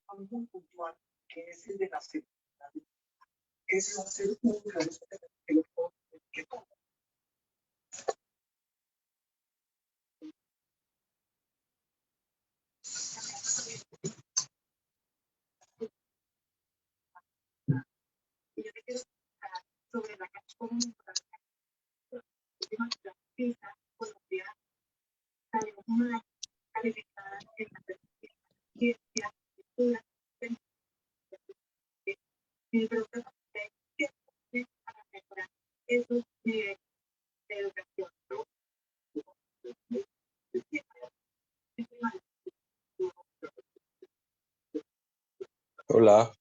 Algo puntual, que es el de la seguridad. Es hacer un teléfono que todo. Y yo te quiero explicar sobre la canción colombiana calificada en la ciencia, el programa que para mejorar esos niveles de educación. Hola.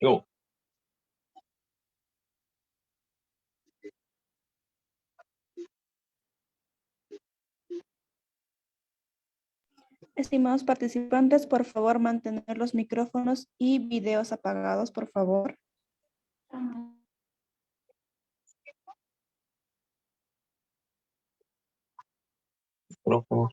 Yo. Estimados participantes, por favor, mantener los micrófonos y videos apagados, por favor. Micrófonos.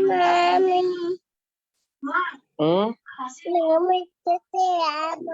Mami. ¿Mm? Mami, te amo.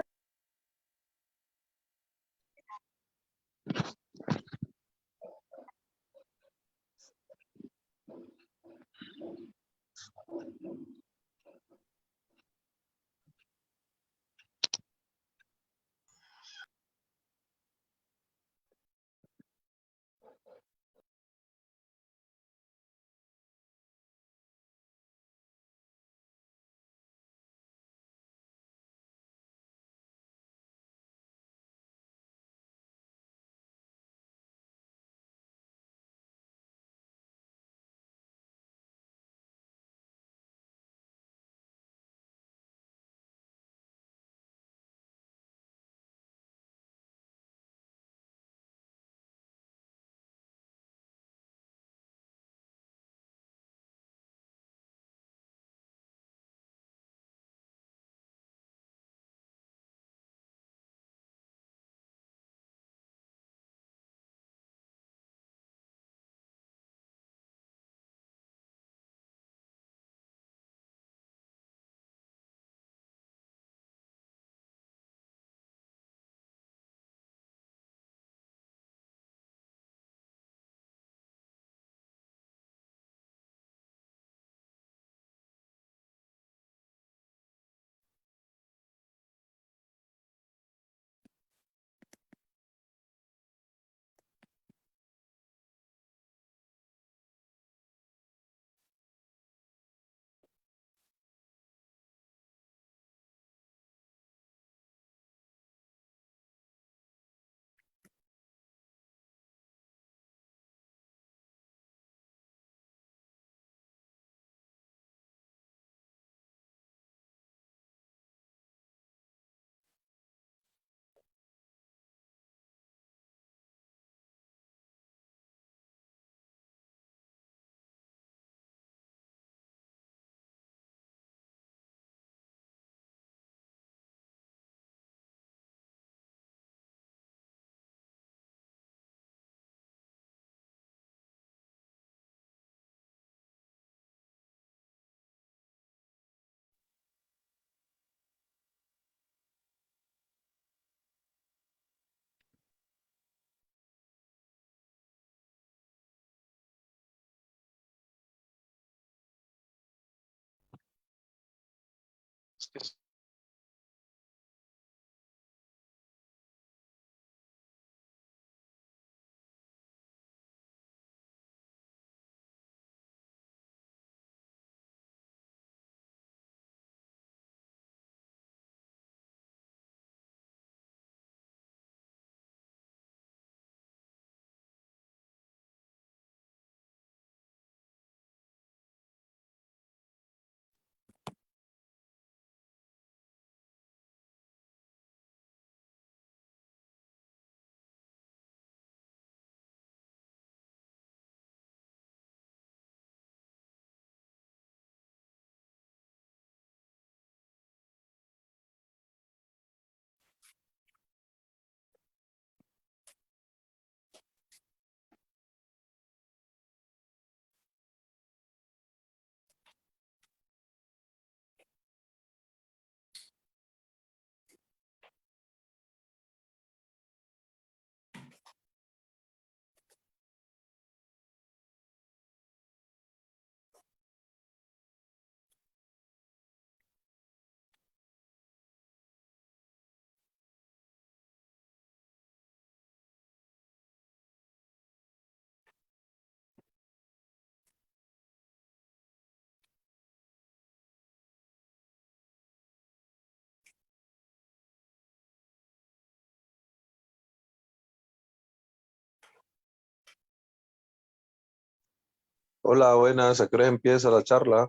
Hola, buenas. ¿A qué hora empieza la charla?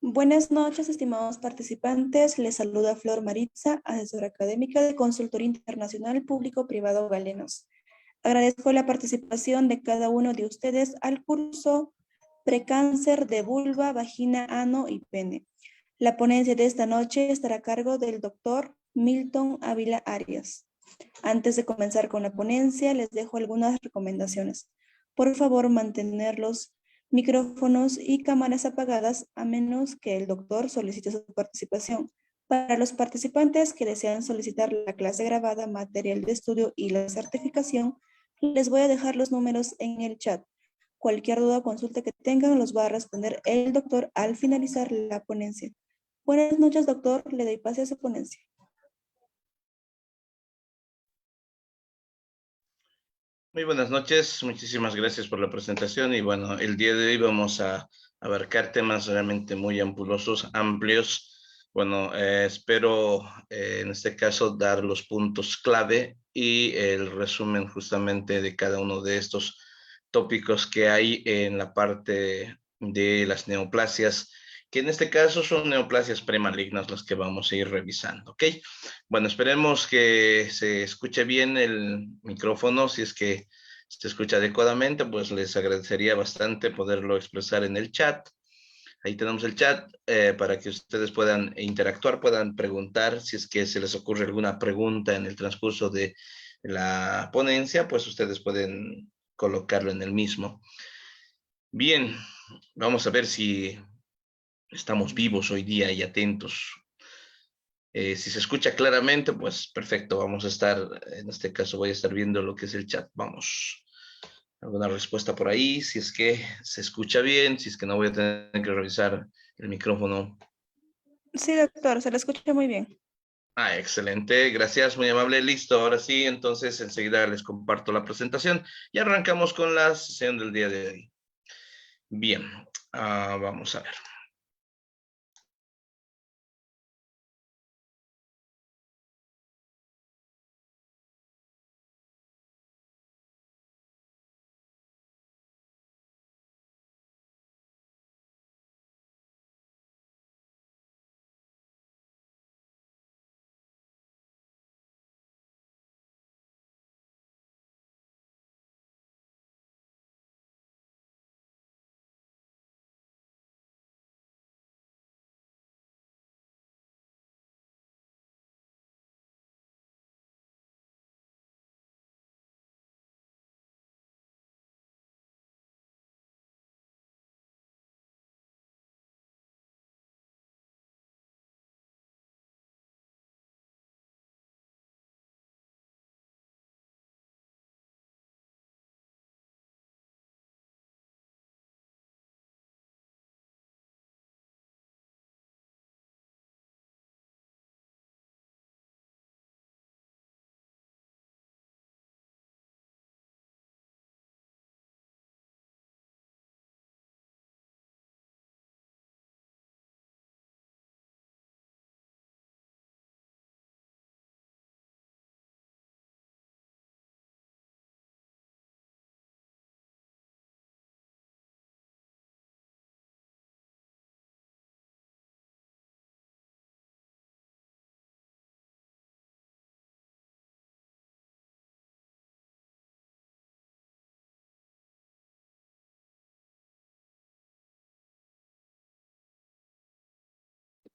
Buenas noches, estimados participantes. Les saluda Flor Maritza, asesora académica de Consultoría Internacional Público-Privado Galenos. Agradezco la participación de cada uno de ustedes al curso Precáncer de vulva, vagina, ano y pene. La ponencia de esta noche estará a cargo del doctor Milton Ávila Arias. Antes de comenzar con la ponencia, les dejo algunas recomendaciones. Por favor, mantener los micrófonos y cámaras apagadas a menos que el doctor solicite su participación. Para los participantes que desean solicitar la clase grabada, material de estudio y la certificación, les voy a dejar los números en el chat. Cualquier duda o consulta que tengan los va a responder el doctor al finalizar la ponencia. Buenas noches, doctor. Le doy pase a su ponencia. Muy buenas noches, muchísimas gracias por la presentación y bueno, el día de hoy vamos a abarcar temas realmente muy amplios. Bueno, espero en este caso dar los puntos clave y el resumen justamente de cada uno de estos tópicos que hay en la parte de las neoplasias, que en este caso son neoplasias premalignas las que vamos a ir revisando, ¿ok? Bueno, esperemos que se escuche bien el micrófono. Si es que se escucha adecuadamente, pues les agradecería bastante poderlo expresar en el chat. Ahí tenemos el chat para que ustedes puedan interactuar, puedan preguntar si es que se les ocurre alguna pregunta en el transcurso de la ponencia, pues ustedes pueden colocarlo en el mismo. Bien, vamos a ver si estamos vivos hoy día y atentos. Si se escucha claramente, pues perfecto, vamos a estar, en este caso voy a estar viendo lo que es el chat. Vamos, alguna respuesta por ahí, si es que se escucha bien, si es que no voy a tener que revisar el micrófono. Sí, doctor, se le escucha muy bien. Ah, excelente, gracias, muy amable, listo. Ahora sí, entonces enseguida les comparto la presentación y arrancamos con la sesión del día de hoy. Bien, vamos a ver.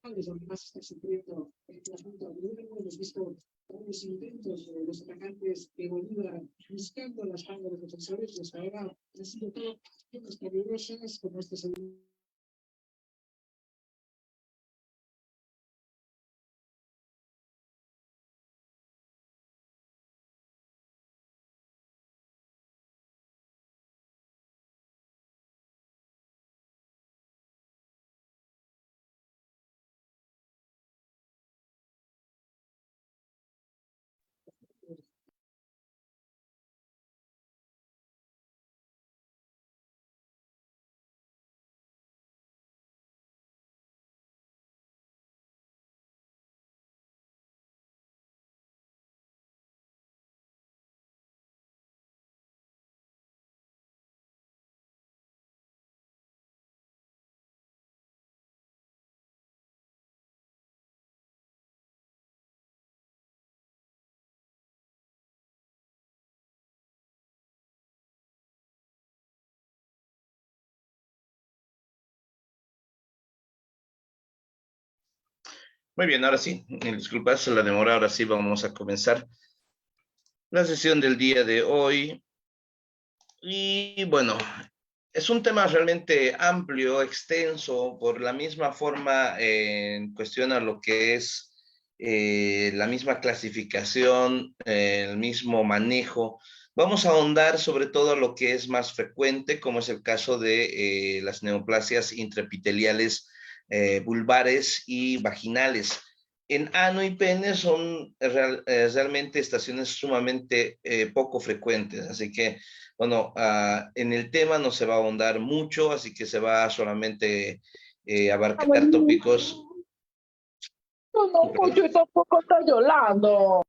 Además está sufriendo el conjunto de hemos visto varios intentos de los atacantes de Bolívar buscando las bandas de defensores, hasta ahora han sido todo acciones peligrosas como este segundo. Muy bien, ahora sí, disculpas la demora, ahora sí vamos a comenzar la sesión del día de hoy. Y bueno, es un tema realmente amplio, extenso, por la misma forma en cuestión a lo que es la misma clasificación, el mismo manejo. Vamos a ahondar sobre todo lo que es más frecuente, como es el caso de las neoplasias intraepiteliales vulvares y vaginales. En ano y pene son realmente estaciones sumamente poco frecuentes, así que bueno, en el tema no se va a ahondar mucho, así que se va solamente abarcar tópicos. No, no, pues yo tampoco está llorando.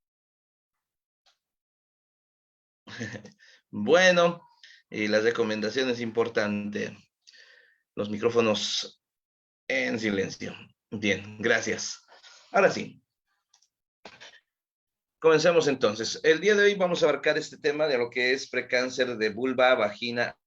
Bueno, y la recomendación es importante. Los micrófonos en silencio. Bien, gracias. Ahora sí. Comencemos entonces. El día de hoy vamos a abarcar este tema de lo que es precáncer de vulva, vagina,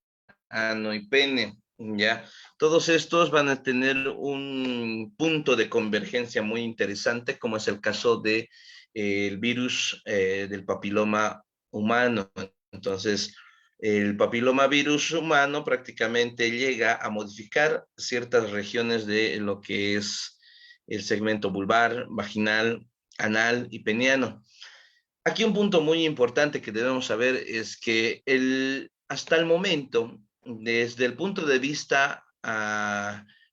ano y pene. Ya, todos estos van a tener un punto de convergencia muy interesante, como es el caso de el virus del papiloma humano. Entonces, el papilomavirus humano prácticamente llega a modificar ciertas regiones de lo que es el segmento vulvar, vaginal, anal y peniano. Aquí un punto muy importante que debemos saber es que hasta el momento, desde el punto de vista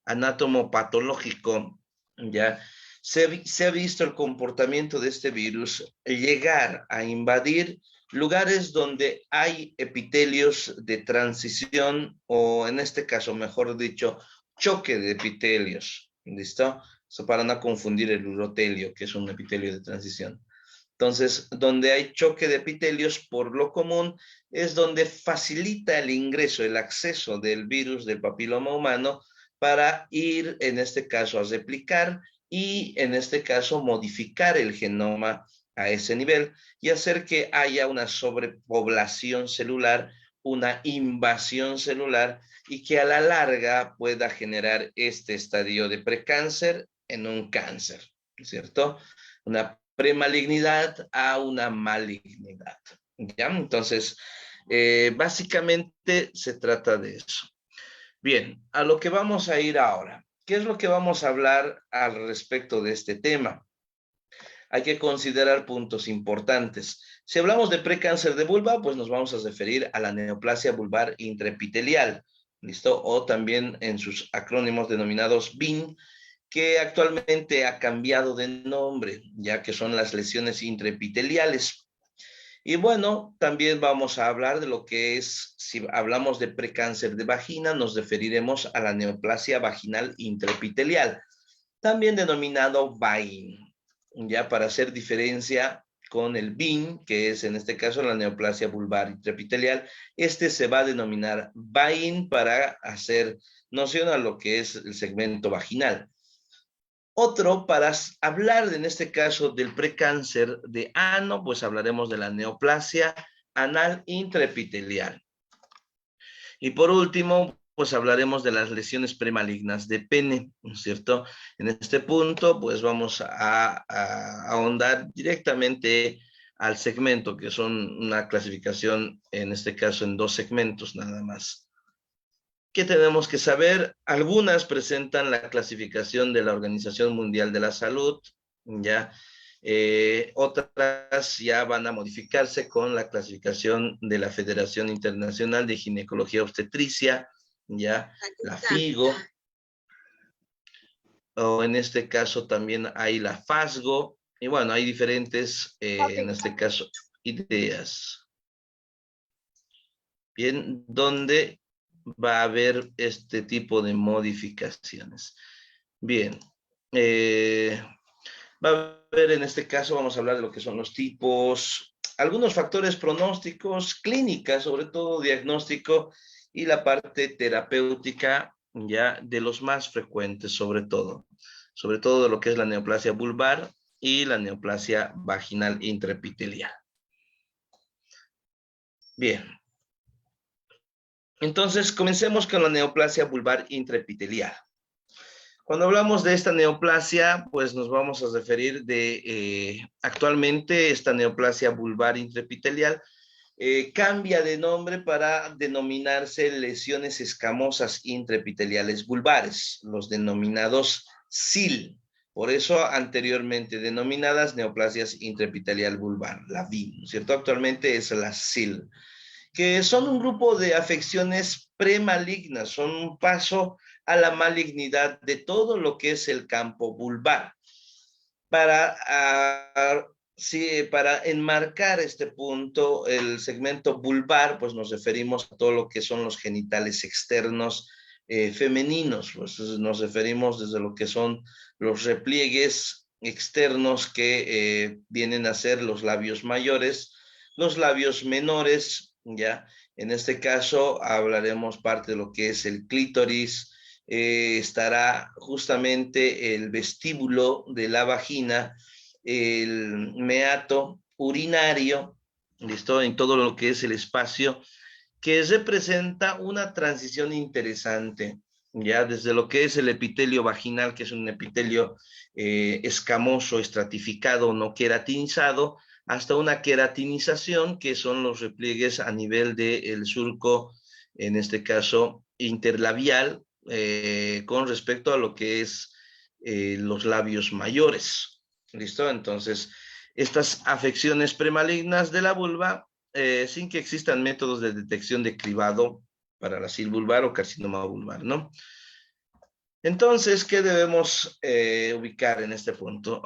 anatomopatológico, ya se ha visto el comportamiento de este virus llegar a invadir lugares donde hay epitelios de transición o en este caso, mejor dicho, choque de epitelios. ¿Listo? Eso para no confundir el urotelio, que es un epitelio de transición. Entonces, donde hay choque de epitelios, por lo común, es donde facilita el ingreso, el acceso del virus del papiloma humano para ir, en este caso, a replicar y, en este caso, modificar el genoma a ese nivel y hacer que haya una sobrepoblación celular, una invasión celular y que a la larga pueda generar este estadio de precáncer en un cáncer, ¿cierto? Una premalignidad a una malignidad. ¿Ya? Entonces, básicamente se trata de eso. Bien, a lo que vamos a ir ahora. ¿Qué es lo que vamos a hablar al respecto de este tema? Hay que considerar puntos importantes. Si hablamos de precáncer de vulva, pues nos vamos a referir a la neoplasia vulvar intraepitelial, ¿listo? O también en sus acrónimos denominados BIN, que actualmente ha cambiado de nombre, ya que son las lesiones intraepiteliales. Y bueno, también vamos a hablar de lo que es, si hablamos de precáncer de vagina, nos referiremos a la neoplasia vaginal intraepitelial, también denominado VAIN, ya para hacer diferencia con el BIN, que es en este caso la neoplasia vulvar intraepitelial. Este se va a denominar VAIN para hacer noción a lo que es el segmento vaginal. Otro, para hablar en este caso del precáncer de ano, pues hablaremos de la neoplasia anal intraepitelial. Y por último, pues hablaremos de las lesiones premalignas de pene, ¿no es cierto? En este punto, pues vamos a ahondar directamente al segmento, que son una clasificación, en este caso, en 2 segmentos nada más. ¿Qué tenemos que saber? Algunas presentan la clasificación de la Organización Mundial de la Salud, ¿ya? Otras ya van a modificarse con la clasificación de la Federación Internacional de Ginecología Obstetricia, ¿ya? La FIGO, o en este caso también hay la FASGO, y bueno, hay diferentes, en este caso, ideas. Bien, donde va a haber este tipo de modificaciones. Bien, va a haber en este caso, vamos a hablar de lo que son los tipos, algunos factores pronósticos, clínicas, sobre todo diagnóstico, y la parte terapéutica, ya de los más frecuentes, sobre todo de lo que es la neoplasia vulvar y la neoplasia vaginal intraepitelial. Bien. Entonces, comencemos con la neoplasia vulvar intraepitelial. Cuando hablamos de esta neoplasia, pues nos vamos a referir actualmente esta neoplasia vulvar intraepitelial cambia de nombre para denominarse lesiones escamosas intraepiteliales vulvares, los denominados SIL. Por eso anteriormente denominadas neoplasias intraepitelial vulvar, la VIN, ¿cierto? Actualmente es la SIL, que son un grupo de afecciones premalignas, son un paso a la malignidad de todo lo que es el campo vulvar. Para enmarcar este punto, el segmento vulvar, pues nos referimos a todo lo que son los genitales externos femeninos, pues nos referimos desde lo que son los repliegues externos que vienen a ser los labios mayores, los labios menores, ¿ya? En este caso hablaremos parte de lo que es el clítoris, estará justamente el vestíbulo de la vagina, el meato urinario, ¿listo? En todo lo que es el espacio, que representa una transición interesante, ya desde lo que es el epitelio vaginal, que es un epitelio escamoso, estratificado, no queratinizado, hasta una queratinización, que son los repliegues a nivel del surco, en este caso interlabial, con respecto a lo que es los labios mayores. ¿Listo? Entonces, estas afecciones premalignas de la vulva, sin que existan métodos de detección de cribado para la sil vulvar o carcinoma vulvar, ¿no? Entonces, ¿qué debemos ubicar en este punto?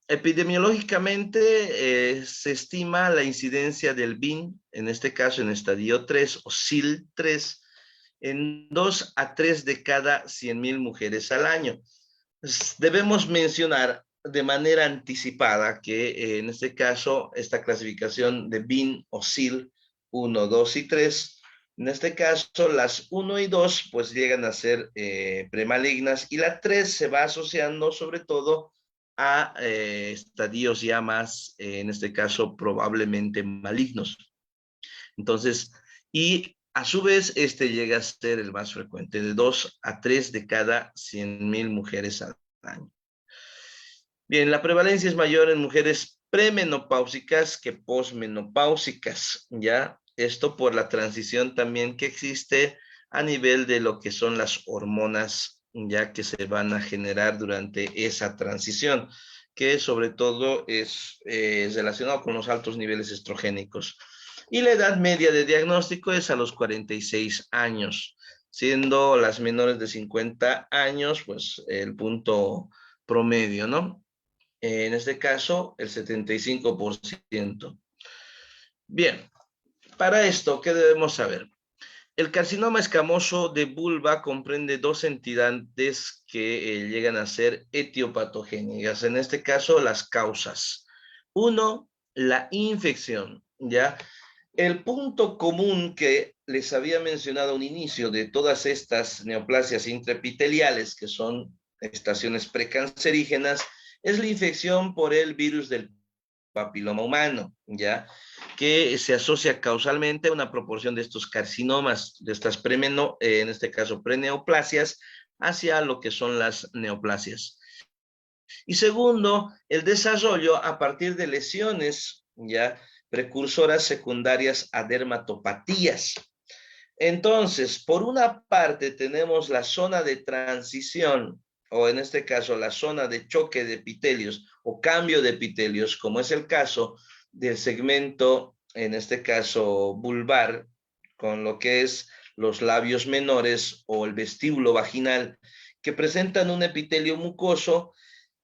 Epidemiológicamente, se estima la incidencia del BIN, en este caso en estadio 3 o SIL 3, en 2 a 3 de cada 100,000 mujeres al año. Debemos mencionar de manera anticipada que en este caso, esta clasificación de BIN o SIL 1, 2 y 3, en este caso las 1 y 2 pues llegan a ser premalignas, y la 3 se va asociando sobre todo a estadios ya más, en este caso probablemente malignos. Entonces, y a su vez este llega a ser el más frecuente, de 2 a 3 de cada 100,000 mujeres al año. Bien, la prevalencia es mayor en mujeres premenopáusicas que posmenopáusicas, ¿ya? Esto por la transición también que existe a nivel de lo que son las hormonas, ya que se van a generar durante esa transición, que sobre todo es relacionado con los altos niveles estrogénicos. Y la edad media de diagnóstico es a los 46 años, siendo las menores de 50 años, pues el punto promedio, ¿no? En este caso, el 75%. Bien, para esto, ¿qué debemos saber? El carcinoma escamoso de vulva comprende dos entidades que llegan a ser etiopatogénicas. En este caso, las causas. Uno, la infección, ¿ya? El punto común que les había mencionado a un inicio de todas estas neoplasias intraepiteliales, que son estaciones precancerígenas, es la infección por el virus del papiloma humano, ¿ya? Que se asocia causalmente a una proporción de estos carcinomas, de estas en este caso preneoplasias, hacia lo que son las neoplasias. Y segundo, el desarrollo a partir de lesiones, ¿ya? Precursoras secundarias a dermatopatías. Entonces, por una parte tenemos la zona de transición, o en este caso la zona de choque de epitelios o cambio de epitelios, como es el caso del segmento, en este caso vulvar, con lo que es los labios menores o el vestíbulo vaginal, que presentan un epitelio mucoso,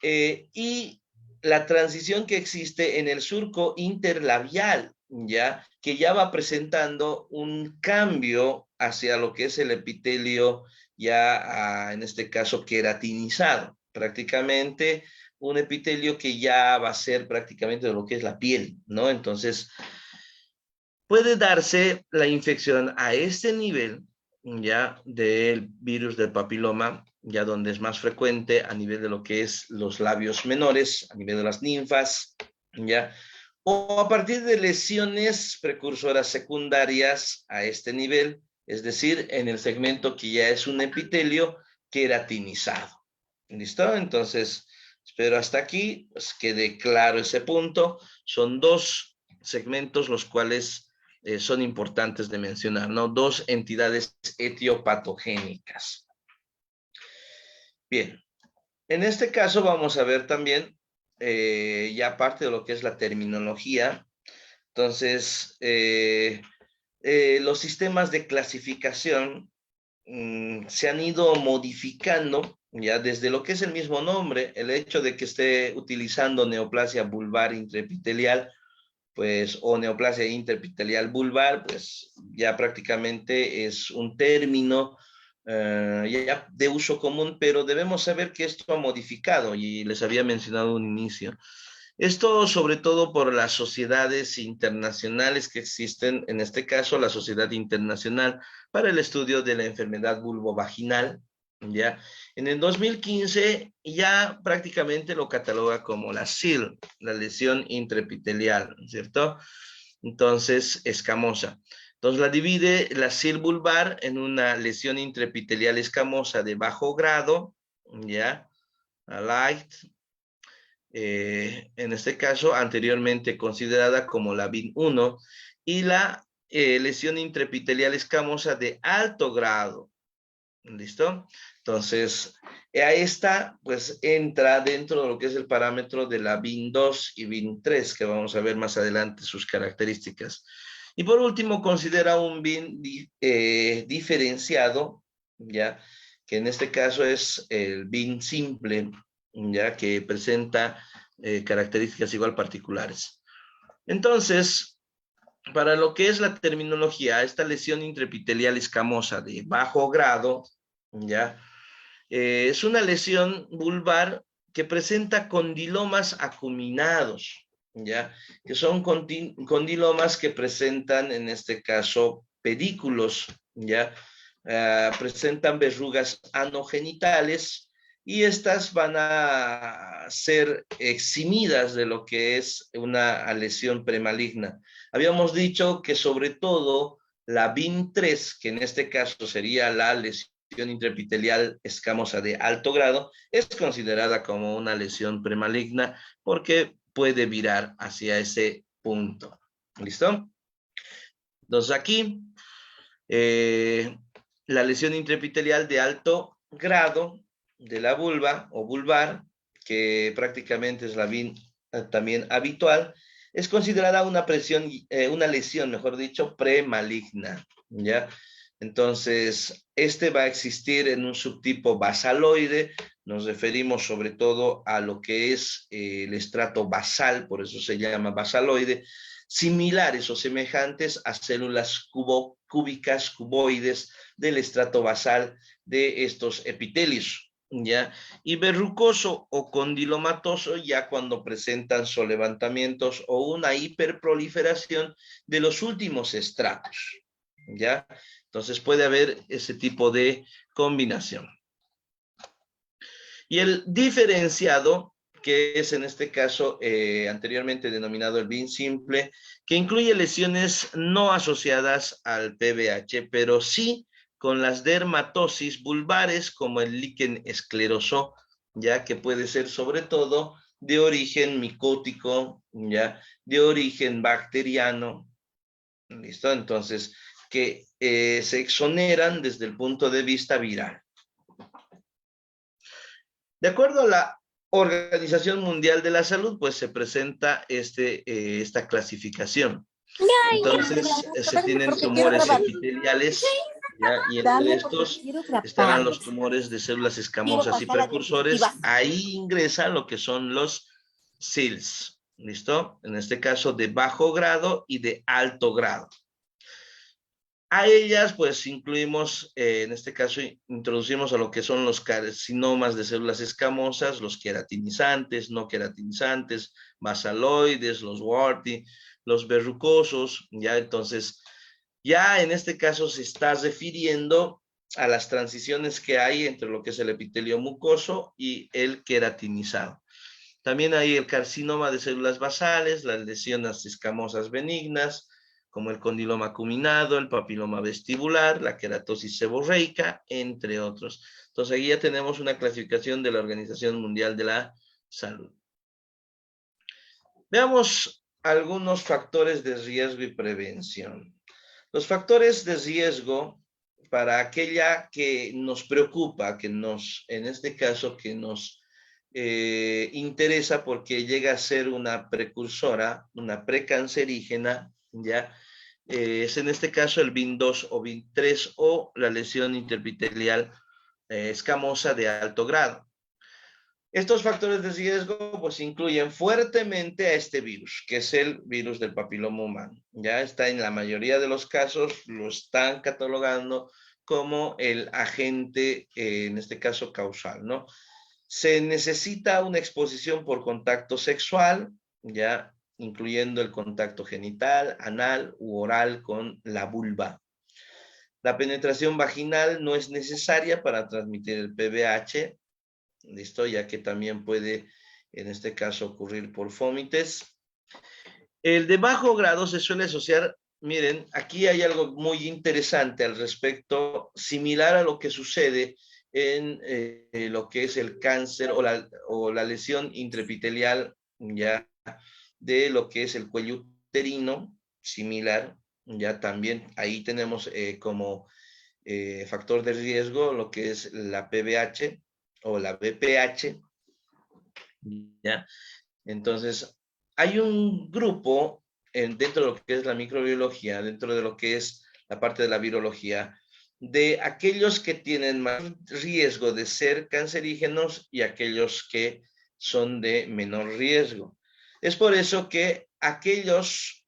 y la transición que existe en el surco interlabial, ¿ya? Que ya va presentando un cambio hacia lo que es el epitelio ya, en este caso, queratinizado. Prácticamente un epitelio que ya va a ser prácticamente de lo que es la piel, ¿no? Entonces, puede darse la infección a este nivel, ya, del virus del papiloma, ya donde es más frecuente a nivel de lo que es los labios menores, a nivel de las ninfas, ya, o a partir de lesiones precursoras secundarias a este nivel, es decir, en el segmento que ya es un epitelio queratinizado. ¿Listo? Entonces, espero hasta aquí pues, quede claro ese punto. Son dos segmentos los cuales son importantes de mencionar, ¿no? Dos entidades etiopatogénicas. Bien, en este caso vamos a ver también ya parte de lo que es la terminología. Entonces, los sistemas de clasificación se han ido modificando ya desde lo que es el mismo nombre, el hecho de que esté utilizando neoplasia vulvar intraepitelial, pues, o neoplasia interepitelial vulvar, pues ya prácticamente es un término ya de uso común, pero debemos saber que esto ha modificado y les había mencionado un inicio. Esto sobre todo por las sociedades internacionales que existen, en este caso la Sociedad Internacional para el Estudio de la Enfermedad Vulvovaginal, ¿ya? En el 2015 ya prácticamente lo cataloga como la SIL, la lesión intraepitelial, ¿cierto? Entonces, escamosa. Entonces la divide la SIL vulvar en una lesión intraepitelial escamosa de bajo grado, ya, a light, en este caso anteriormente considerada como la BIN 1, y la lesión intraepitelial escamosa de alto grado. ¿Listo? Entonces, a esta pues entra dentro de lo que es el parámetro de la BIN 2 y BIN 3, que vamos a ver más adelante sus características. Y por último, considera un BIN diferenciado, ¿ya? Que en este caso es el BIN simple, ¿ya? Que presenta características igual particulares. Entonces, para lo que es la terminología, esta lesión intraepitelial escamosa de bajo grado, ¿ya? Es una lesión vulvar que presenta condilomas acuminados, ¿ya? Que son condilomas que presentan, en este caso, pedículos, ¿ya? Presentan verrugas anogenitales y estas van a ser eximidas de lo que es una lesión premaligna. Habíamos dicho que sobre todo la BIN 3, que en este caso sería la lesión intraepitelial escamosa de alto grado, es considerada como una lesión premaligna porque puede virar hacia ese punto. ¿Listo? Entonces aquí, la lesión intraepitelial de alto grado de la vulva o vulvar, que prácticamente es la BIN también habitual, es considerada una lesión, mejor dicho, premaligna, ¿ya? Entonces, este va a existir en un subtipo basaloide, nos referimos sobre todo a lo que es el estrato basal, por eso se llama basaloide, similares o semejantes a células cúbicas, cuboides del estrato basal de estos epitelios, ¿ya? Y verrucoso o condilomatoso ya cuando presentan solevantamientos o una hiperproliferación de los últimos estratos, ¿ya? Entonces puede haber ese tipo de combinación. Y el diferenciado, que es en este caso anteriormente denominado el BIN simple, que incluye lesiones no asociadas al PBH, pero sí con las dermatosis vulvares como el líquen escleroso, ya que puede ser sobre todo de origen micótico, ya, de origen bacteriano, ¿listo? Entonces, que se exoneran desde el punto de vista viral. De acuerdo a la Organización Mundial de la Salud, pues se presenta esta clasificación. Entonces, se tienen tumores epiteliales, ¿ya? Y entre estos estarán los tumores de células escamosas y precursores. Ahí ingresa lo que son los SILs, ¿listo? En este caso de bajo grado y de alto grado. A ellas, pues, incluimos, en este caso, introducimos a lo que son los carcinomas de células escamosas, los queratinizantes, no queratinizantes, basaloides, los warty, los verrucosos, ¿ya? Entonces, ya en este caso se está refiriendo a las transiciones que hay entre lo que es el epitelio mucoso y el queratinizado. También hay el carcinoma de células basales, las lesiones escamosas benignas, como el condiloma acuminado, el papiloma vestibular, la queratosis seborreica, entre otros. Entonces, aquí ya tenemos una clasificación de la Organización Mundial de la Salud. Veamos algunos factores de riesgo y prevención. Los factores de riesgo para aquella que nos preocupa, en este caso, que nos interesa porque llega a ser una precursora, una precancerígena, ¿ya? Es en este caso el BIN 2 o BIN 3 o la lesión interepitelial escamosa de alto grado. Estos factores de riesgo pues incluyen fuertemente a este virus, que es el virus del papiloma humano. Ya está en la mayoría de los casos, lo están catalogando como el agente, en este caso causal, ¿no? Se necesita una exposición por contacto sexual, ya incluyendo el contacto genital, anal u oral con la vulva. La penetración vaginal no es necesaria para transmitir el PBH, ¿listo? Ya que también puede, en este caso, ocurrir por fomites. El de bajo grado se suele asociar miren, aquí hay algo muy interesante al respecto, similar a lo que sucede en lo que es el cáncer o la lesión intraepitelial, ya, de lo que es el cuello uterino, similar, ya también ahí tenemos como factor de riesgo lo que es la PBH o la BPH, ¿ya? Entonces, hay un grupo dentro de lo que es la microbiología, dentro de lo que es la parte de la virología, de aquellos que tienen más riesgo de ser cancerígenos y aquellos que son de menor riesgo. Es por eso que aquellas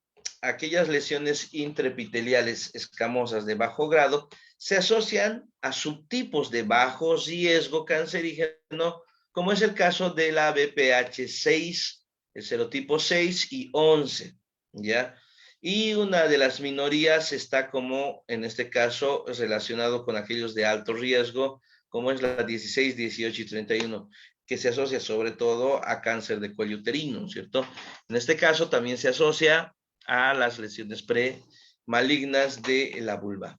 lesiones intraepiteliales escamosas de bajo grado se asocian a subtipos de bajo riesgo cancerígeno, como es el caso de la BPH6, el serotipo 6 y 11, ¿ya? Y una de las minorías está como, en este caso, relacionado con aquellos de alto riesgo, como es la 16, 18 y 31, que se asocia sobre todo a cáncer de cuello uterino, ¿cierto? En este caso también se asocia a las lesiones premalignas de la vulva.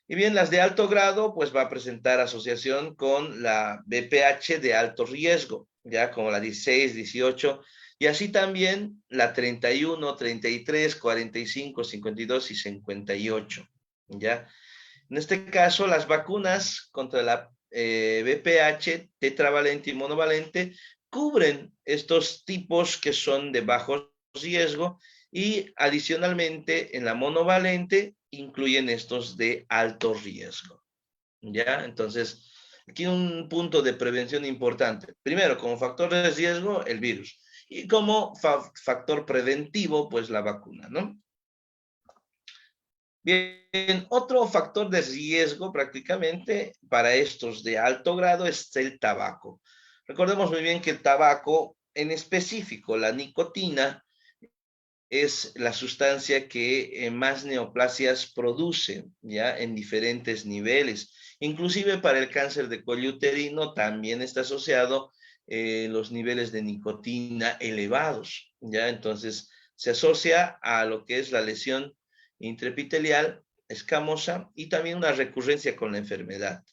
Y bien, las de alto grado, pues va a presentar asociación con la BPH de alto riesgo, ya como la 16, 18, y así también la 31, 33, 45, 52 y 58, ¿ya? En este caso, las vacunas contra la BPH tetravalente y monovalente cubren estos tipos que son de bajo riesgo y adicionalmente en la monovalente incluyen estos de alto riesgo, ¿ya? Entonces, aquí un punto de prevención importante. Primero, como factor de riesgo, el virus. Y como factor preventivo, pues la vacuna, ¿no? Bien, otro factor de riesgo prácticamente para estos de alto grado es el tabaco. Recordemos muy bien que el tabaco, en específico la nicotina, es la sustancia que más neoplasias produce, ya en diferentes niveles. Inclusive para el cáncer de cuello uterino también está asociado los niveles de nicotina elevados, ya entonces se asocia a lo que es la lesión intraepitelial escamosa y también una recurrencia con la enfermedad.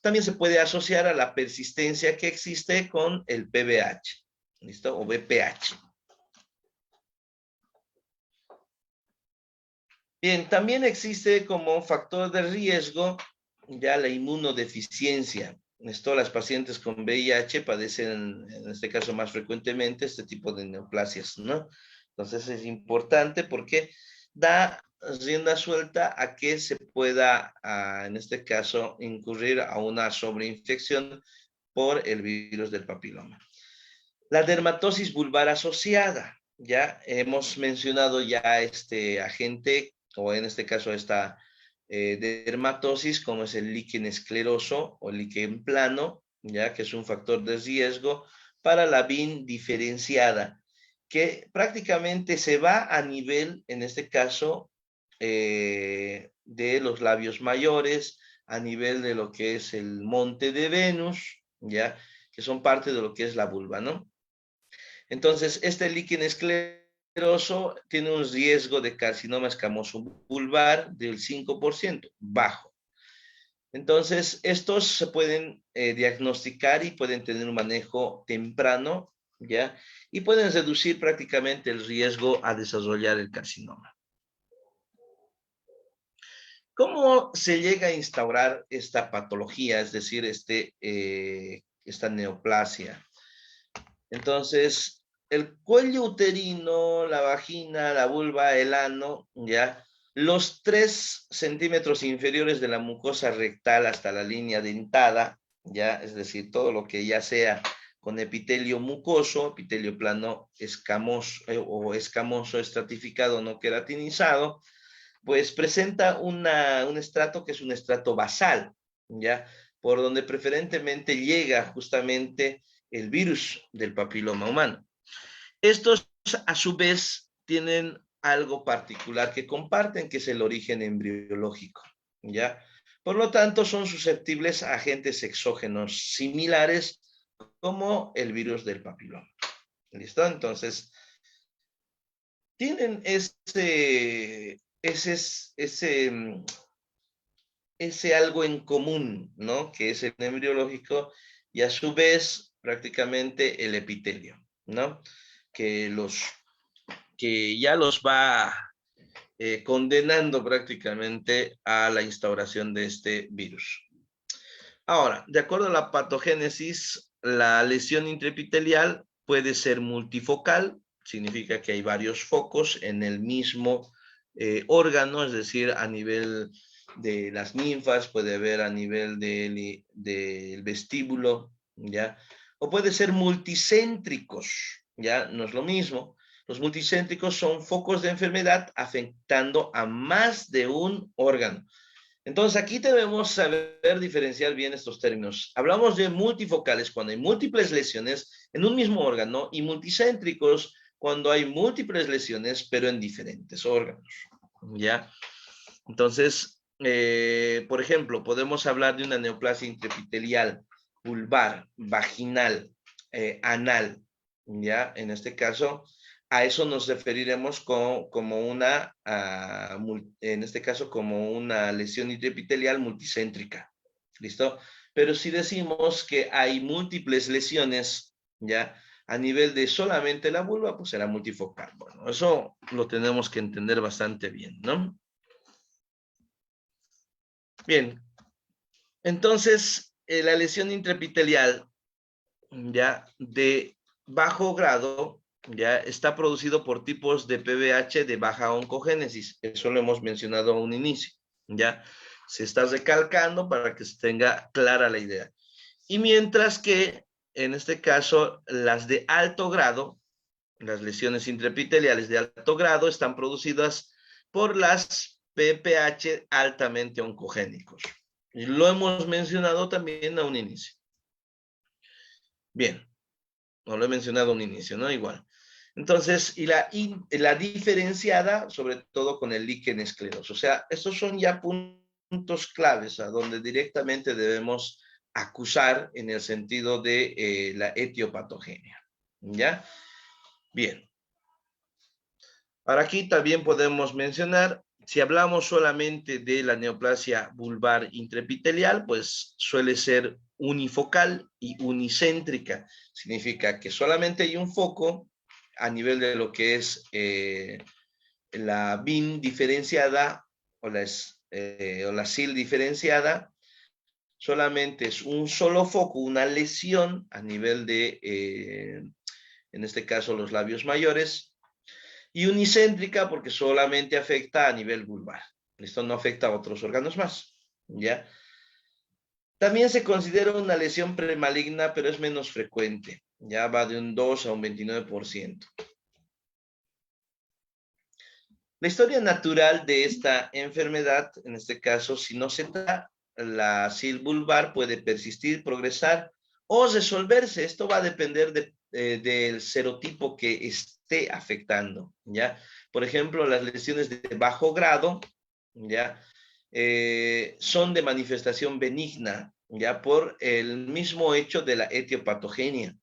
También se puede asociar a la persistencia que existe con el PBH, ¿listo? O BPH. Bien, también existe como factor de riesgo ya la inmunodeficiencia. Esto, las pacientes con VIH padecen, en este caso más frecuentemente, este tipo de neoplasias, ¿no? Entonces es importante porque da rienda suelta a que se pueda, en este caso, incurrir a una sobreinfección por el virus del papiloma. La dermatosis vulvar asociada, ya hemos mencionado ya este agente, o en este caso esta dermatosis, como es el líquen escleroso o líquen plano, ya que es un factor de riesgo para la BIN diferenciada, que prácticamente se va a nivel, en este caso, de los labios mayores, a nivel de lo que es el monte de Venus, ya, que son parte de lo que es la vulva, ¿no? Entonces, este líquen escleroso tiene un riesgo de carcinoma escamoso vulvar del 5%, bajo. Entonces, estos se pueden diagnosticar y pueden tener un manejo temprano, ¿ya? Y pueden reducir prácticamente el riesgo a desarrollar el carcinoma. ¿Cómo se llega a instaurar esta patología, es decir, esta neoplasia? Entonces, el cuello uterino, la vagina, la vulva, el ano, ya, los 3 centímetros inferiores de la mucosa rectal hasta la línea dentada, ya, es decir, todo lo que ya sea con epitelio mucoso, epitelio plano escamoso o escamoso estratificado no queratinizado, pues presenta un estrato que es un estrato basal, ya, por donde preferentemente llega justamente el virus del papiloma humano. Estos, a su vez, tienen algo particular que comparten, que es el origen embriológico, ¿ya? Por lo tanto, son susceptibles a agentes exógenos similares como el virus del papiloma. ¿Listo? Entonces, tienen ese algo en común, ¿no? Que es el embriológico y a su vez prácticamente el epitelio, ¿no? Que ya los va condenando prácticamente a la instauración de este virus. Ahora, de acuerdo a la patogénesis, la lesión intraepitelial puede ser multifocal, significa que hay varios focos en el mismo órgano, es decir, a nivel de las ninfas, puede haber a nivel del vestíbulo, ¿ya? O puede ser multicéntricos, ¿ya? No es lo mismo. Los multicéntricos son focos de enfermedad afectando a más de un órgano. Entonces aquí debemos saber diferenciar bien estos términos. Hablamos de multifocales cuando hay múltiples lesiones en un mismo órgano y multicéntricos cuando hay múltiples lesiones pero en diferentes órganos, ¿ya? Entonces, por ejemplo, podemos hablar de una neoplasia intraepitelial, vulvar, vaginal, anal, ¿ya? En este caso, a eso nos referiremos como una, en este caso, como una lesión intraepitelial multicéntrica, ¿listo? Pero si decimos que hay múltiples lesiones, ¿ya? A nivel de solamente la vulva, pues será multifocal. Bueno, eso lo tenemos que entender bastante bien, ¿no? Bien, entonces la lesión intraepitelial ya de bajo grado ya está producido por tipos de PBH de baja oncogénesis. Eso lo hemos mencionado a un inicio. Ya se está recalcando para que se tenga clara la idea. Y mientras que en este caso las de alto grado, las lesiones intraepiteliales de alto grado están producidas por las PPH altamente oncogénicos. Y lo hemos mencionado también a un inicio. Bien, no lo he mencionado a un inicio, ¿no? Igual. Entonces, y la diferenciada, sobre todo con el líquen escleroso. O sea, estos son ya puntos claves a donde directamente debemos acusar en el sentido de la etiopatogenia. ¿Ya? Bien. Ahora aquí también podemos mencionar, si hablamos solamente de la neoplasia vulvar intraepitelial, pues suele ser unifocal y unicéntrica. Significa que solamente hay un foco a nivel de lo que es la BIN diferenciada o la SIL diferenciada. Solamente es un solo foco, una lesión a nivel de, en este caso, los labios mayores, y unicéntrica porque solamente afecta a nivel vulvar. Esto no afecta a otros órganos más, ¿ya? También se considera una lesión premaligna, pero es menos frecuente. Ya va de un 2 a un 29%. La historia natural de esta enfermedad, en este caso, si no se da, la SIL vulvar puede persistir, progresar o resolverse. Esto va a depender del serotipo que esté afectando, ¿ya? Por ejemplo, las lesiones de bajo grado, ¿ya? Son de manifestación benigna, ¿ya? Por el mismo hecho de la etiopatogenia,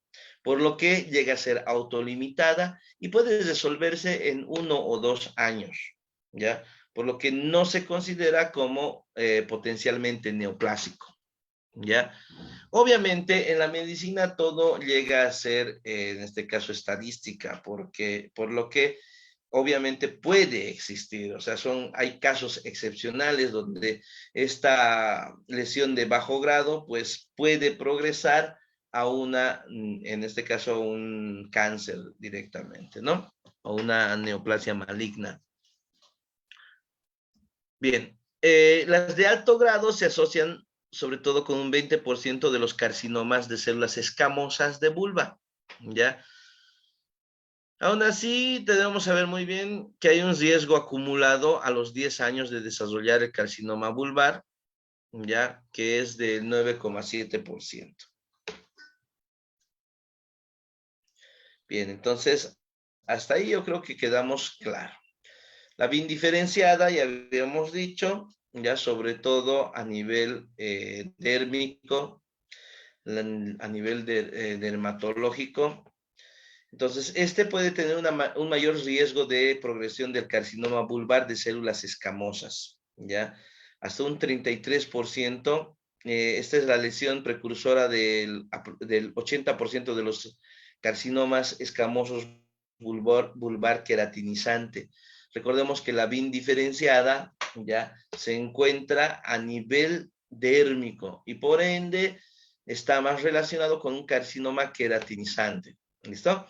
por lo que llega a ser autolimitada y puede resolverse en 1 o 2 años, ¿ya? Por lo que no se considera como potencialmente neoplásico, ¿ya? Obviamente en la medicina todo llega a ser, en este caso, estadística, por lo que obviamente puede existir, o sea, hay casos excepcionales donde esta lesión de bajo grado, pues puede progresar a en este caso, un cáncer directamente, ¿no? O una neoplasia maligna. Bien, las de alto grado se asocian sobre todo con un 20% de los carcinomas de células escamosas de vulva, ¿ya? Aún así, debemos saber muy bien que hay un riesgo acumulado a los 10 años de desarrollar el carcinoma vulvar, ¿ya? Que es del 9,7%. Bien, entonces, hasta ahí yo creo que quedamos claros. La BIN diferenciada, ya habíamos dicho, ya sobre todo a nivel dérmico, a nivel dermatológico, Entonces, este puede tener un mayor riesgo de progresión del carcinoma vulvar de células escamosas, ¿ya? Hasta un 33%. Esta es la lesión precursora del 80% de los carcinomas escamosos vulvar queratinizante. Recordemos que la VIN diferenciada ya se encuentra a nivel dérmico y por ende está más relacionado con un carcinoma queratinizante. ¿Listo?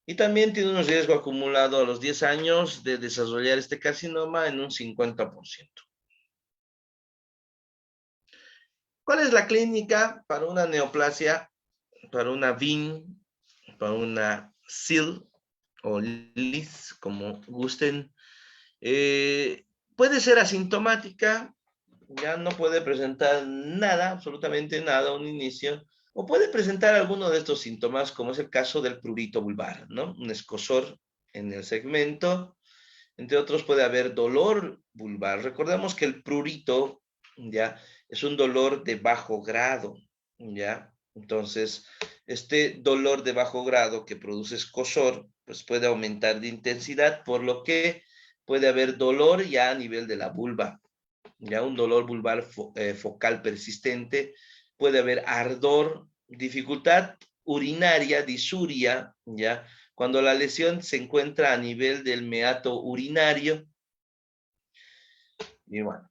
Y también tiene un riesgo acumulado a los 10 años de desarrollar este carcinoma en un 50%. ¿Cuál es la clínica para una neoplasia, para una VIN, para una SIL o LIS, como gusten? Puede ser asintomática, ya no puede presentar nada, absolutamente nada a un inicio, o puede presentar alguno de estos síntomas, como es el caso del prurito vulvar, ¿no? Un escozor en el segmento, entre otros puede haber dolor vulvar. Recordemos que el prurito, ya, es un dolor de bajo grado, ya. Entonces, este dolor de bajo grado que produce escozor, pues puede aumentar de intensidad, por lo que puede haber dolor ya a nivel de la vulva, ya un dolor vulvar focal persistente, puede haber ardor, dificultad urinaria, disuria, ya, cuando la lesión se encuentra a nivel del meato urinario. Y bueno,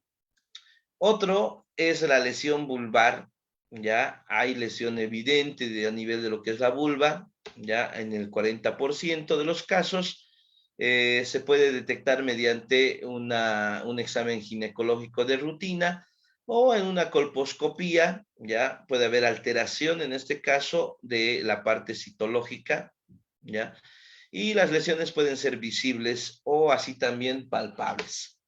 otro es la lesión vulvar, ya hay lesión evidente a nivel de lo que es la vulva, ya en el 40% de los casos. Se puede detectar mediante un examen ginecológico de rutina o en una colposcopía, ya puede haber alteración en este caso de la parte citológica, ya, y las lesiones pueden ser visibles o así también palpables.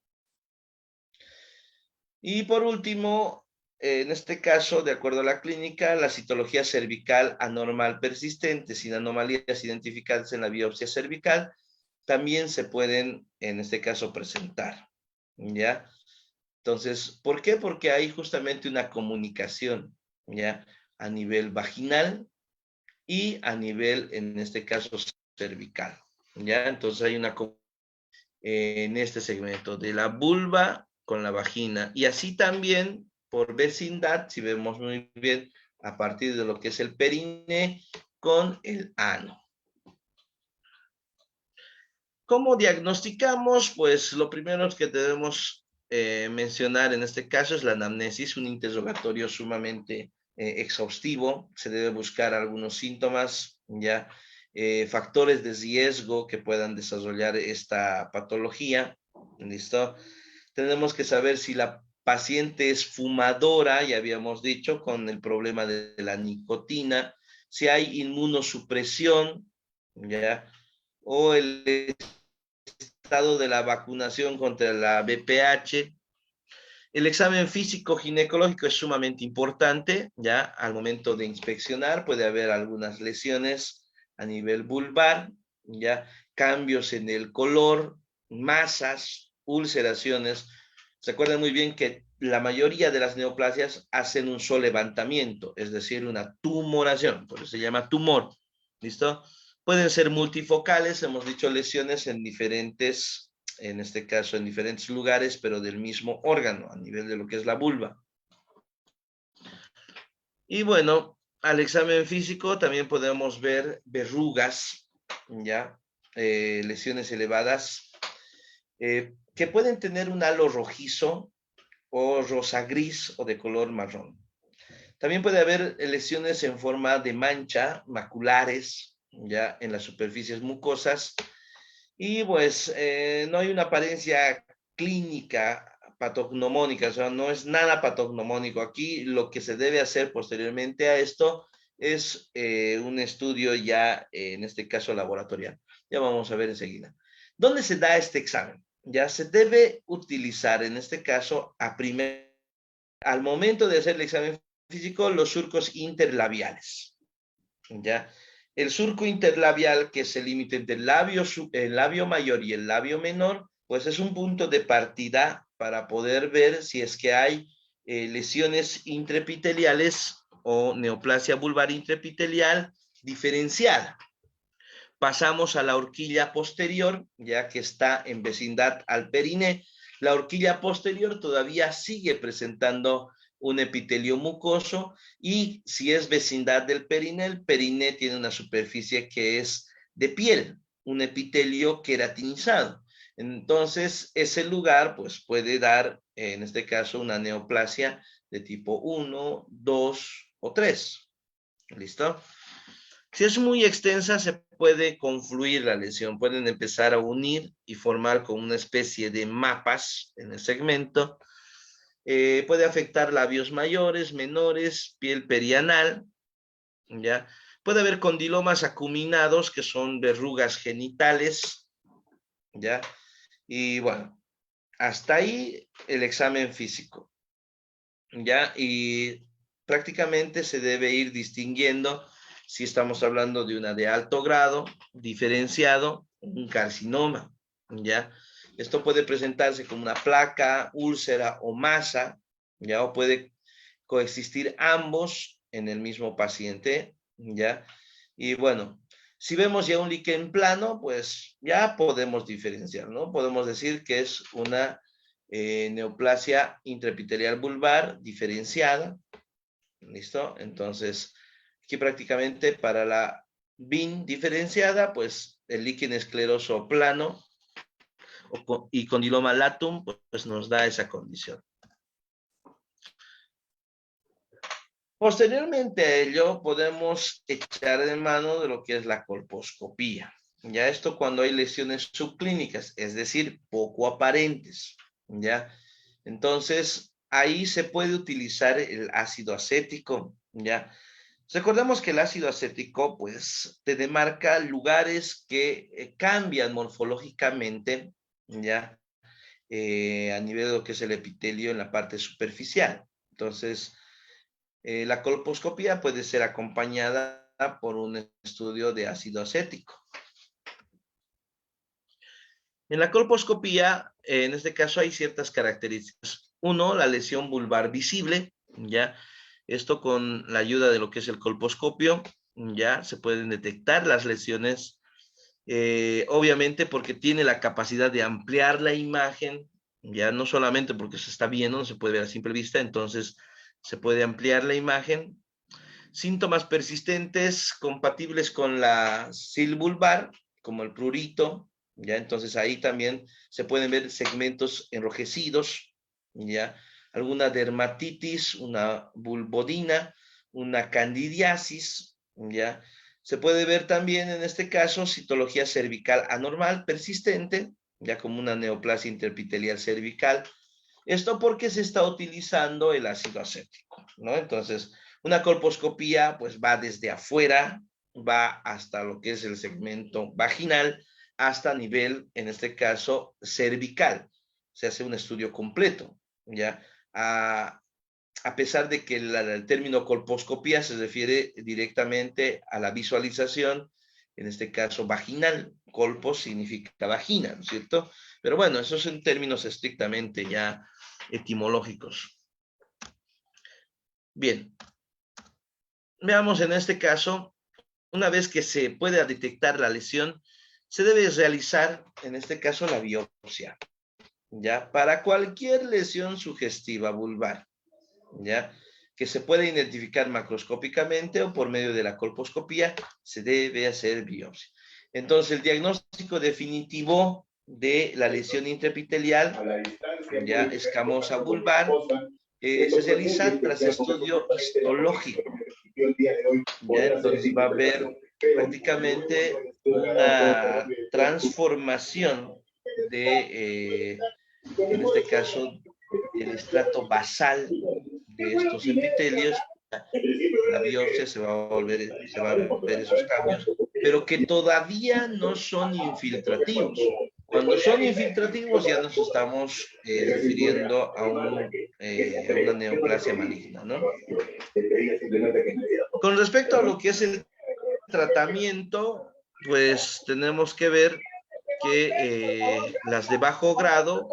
Y por último, en este caso, de acuerdo a la clínica, la citología cervical anormal persistente sin anomalías identificadas en la biopsia cervical también se pueden, en este caso, presentar, ¿ya? Entonces, ¿por qué? Porque hay justamente una comunicación, ¿ya? A nivel vaginal y a nivel, en este caso, cervical, ¿ya? Entonces hay una en este segmento de la vulva con la vagina y así también por vecindad, si vemos muy bien, a partir de lo que es el perine con el ano. ¿Cómo diagnosticamos? Pues lo primero que debemos mencionar en este caso es la anamnesis, un interrogatorio sumamente exhaustivo. Se debe buscar algunos síntomas, ya factores de riesgo que puedan desarrollar esta patología. ¿Listo? Tenemos que saber si la paciente es fumadora, ya habíamos dicho, con el problema de la nicotina, si hay inmunosupresión, ya, o el estado de la vacunación contra la VPH. El examen físico ginecológico es sumamente importante, ya al momento de inspeccionar puede haber algunas lesiones a nivel vulvar, ya cambios en el color, masas, ulceraciones. Se acuerdan muy bien que la mayoría de las neoplasias hacen un solo levantamiento, es decir, una tumoración, por eso se llama tumor. ¿Listo? Pueden ser multifocales, hemos dicho lesiones en diferentes, en este caso en diferentes lugares, pero del mismo órgano, a nivel de lo que es la vulva. Y bueno, al examen físico también podemos ver verrugas, ¿ya? Lesiones elevadas, que pueden tener un halo rojizo o rosa gris o de color marrón. También puede haber lesiones en forma de mancha, maculares, ya en las superficies mucosas, y pues no hay una apariencia clínica patognomónica, o sea, no es nada patognomónico. Aquí lo que se debe hacer posteriormente a esto es un estudio ya, en este caso laboratorial. Ya vamos a ver enseguida. ¿Dónde se da este examen? Ya se debe utilizar en este caso al momento de hacer el examen físico los surcos interlabiales. ¿Ya? El surco interlabial, que es el límite entre el labio mayor y el labio menor, pues es un punto de partida para poder ver si es que hay lesiones intraepiteliales o neoplasia vulvar intraepitelial diferenciada. Pasamos a la horquilla posterior, ya que está en vecindad al periné. La horquilla posterior todavía sigue presentando un epitelio mucoso y si es vecindad del periné, el periné tiene una superficie que es de piel, un epitelio queratinizado. Entonces, ese lugar pues puede dar, en este caso, una neoplasia de tipo 1, 2 o 3. ¿Listo? Si es muy extensa, se puede confluir la lesión. Pueden empezar a unir y formar como una especie de mapas en el segmento. Puede afectar labios mayores, menores, piel perianal, ¿ya? Puede haber condilomas acuminados, que son verrugas genitales, ¿ya? Y bueno, hasta ahí el examen físico, ¿ya? Y prácticamente se debe ir distinguiendo si estamos hablando de una de alto grado, diferenciado, un carcinoma, ¿ya? Esto puede presentarse como una placa, úlcera o masa, ¿ya? O puede coexistir ambos en el mismo paciente, ¿ya? Y bueno, si vemos ya un líquen plano, pues ya podemos diferenciar, ¿no? Podemos decir que es una neoplasia intraepitelial vulvar diferenciada, ¿listo? Entonces, aquí prácticamente para la BIN diferenciada, pues el líquen escleroso plano y condiloma latum, pues nos da esa condición. Posteriormente a ello, podemos echar de mano de lo que es la colposcopía. Ya esto cuando hay lesiones subclínicas, es decir, poco aparentes, ¿ya? Entonces, ahí se puede utilizar el ácido acético, ¿ya? Recordemos que el ácido acético, pues, te demarca lugares que cambian morfológicamente, ¿ya? A nivel de lo que es el epitelio en la parte superficial. Entonces, la colposcopía puede ser acompañada por un estudio de ácido acético. En la colposcopía, en este caso, hay ciertas características. Uno, la lesión vulvar visible, ¿ya? Esto con la ayuda de lo que es el colposcopio, ya se pueden detectar las lesiones, obviamente porque tiene la capacidad de ampliar la imagen, ya no solamente porque se está viendo, no se puede ver a simple vista, entonces se puede ampliar la imagen. Síntomas persistentes compatibles con la sil vulvar, como el prurito, ¿ya? Entonces ahí también se pueden ver segmentos enrojecidos, ¿ya? Alguna dermatitis, una vulvodina, una candidiasis, ¿ya? Se puede ver también en este caso citología cervical anormal persistente, ya como una neoplasia interepitelial cervical. Esto porque se está utilizando el ácido acético, ¿no? Entonces, una colposcopía pues va desde afuera, va hasta lo que es el segmento vaginal, hasta nivel, en este caso, cervical. Se hace un estudio completo, ¿ya? A pesar de que el término colposcopía se refiere directamente a la visualización, en este caso vaginal. Colpos significa vagina, ¿no es cierto? Pero bueno, esos son términos estrictamente ya etimológicos. Bien. Veamos en este caso, una vez que se pueda detectar la lesión, se debe realizar, en este caso, la biopsia, ¿ya? Para cualquier lesión sugestiva vulvar, ¿ya? Que se puede identificar macroscópicamente o por medio de la colposcopía, se debe hacer biopsia. Entonces, el diagnóstico definitivo de la lesión intraepitelial, ya escamosa vulvar, se realiza tras estudio histológico. Ya, entonces va a haber prácticamente una transformación de, en este caso, el estrato basal de estos epitelios. La biopsia se va a ver esos cambios, pero que todavía no son infiltrativos. Cuando son infiltrativos ya nos estamos refiriendo a una neoplasia maligna, ¿no? Con respecto a lo que es el tratamiento, pues tenemos que ver que las de bajo grado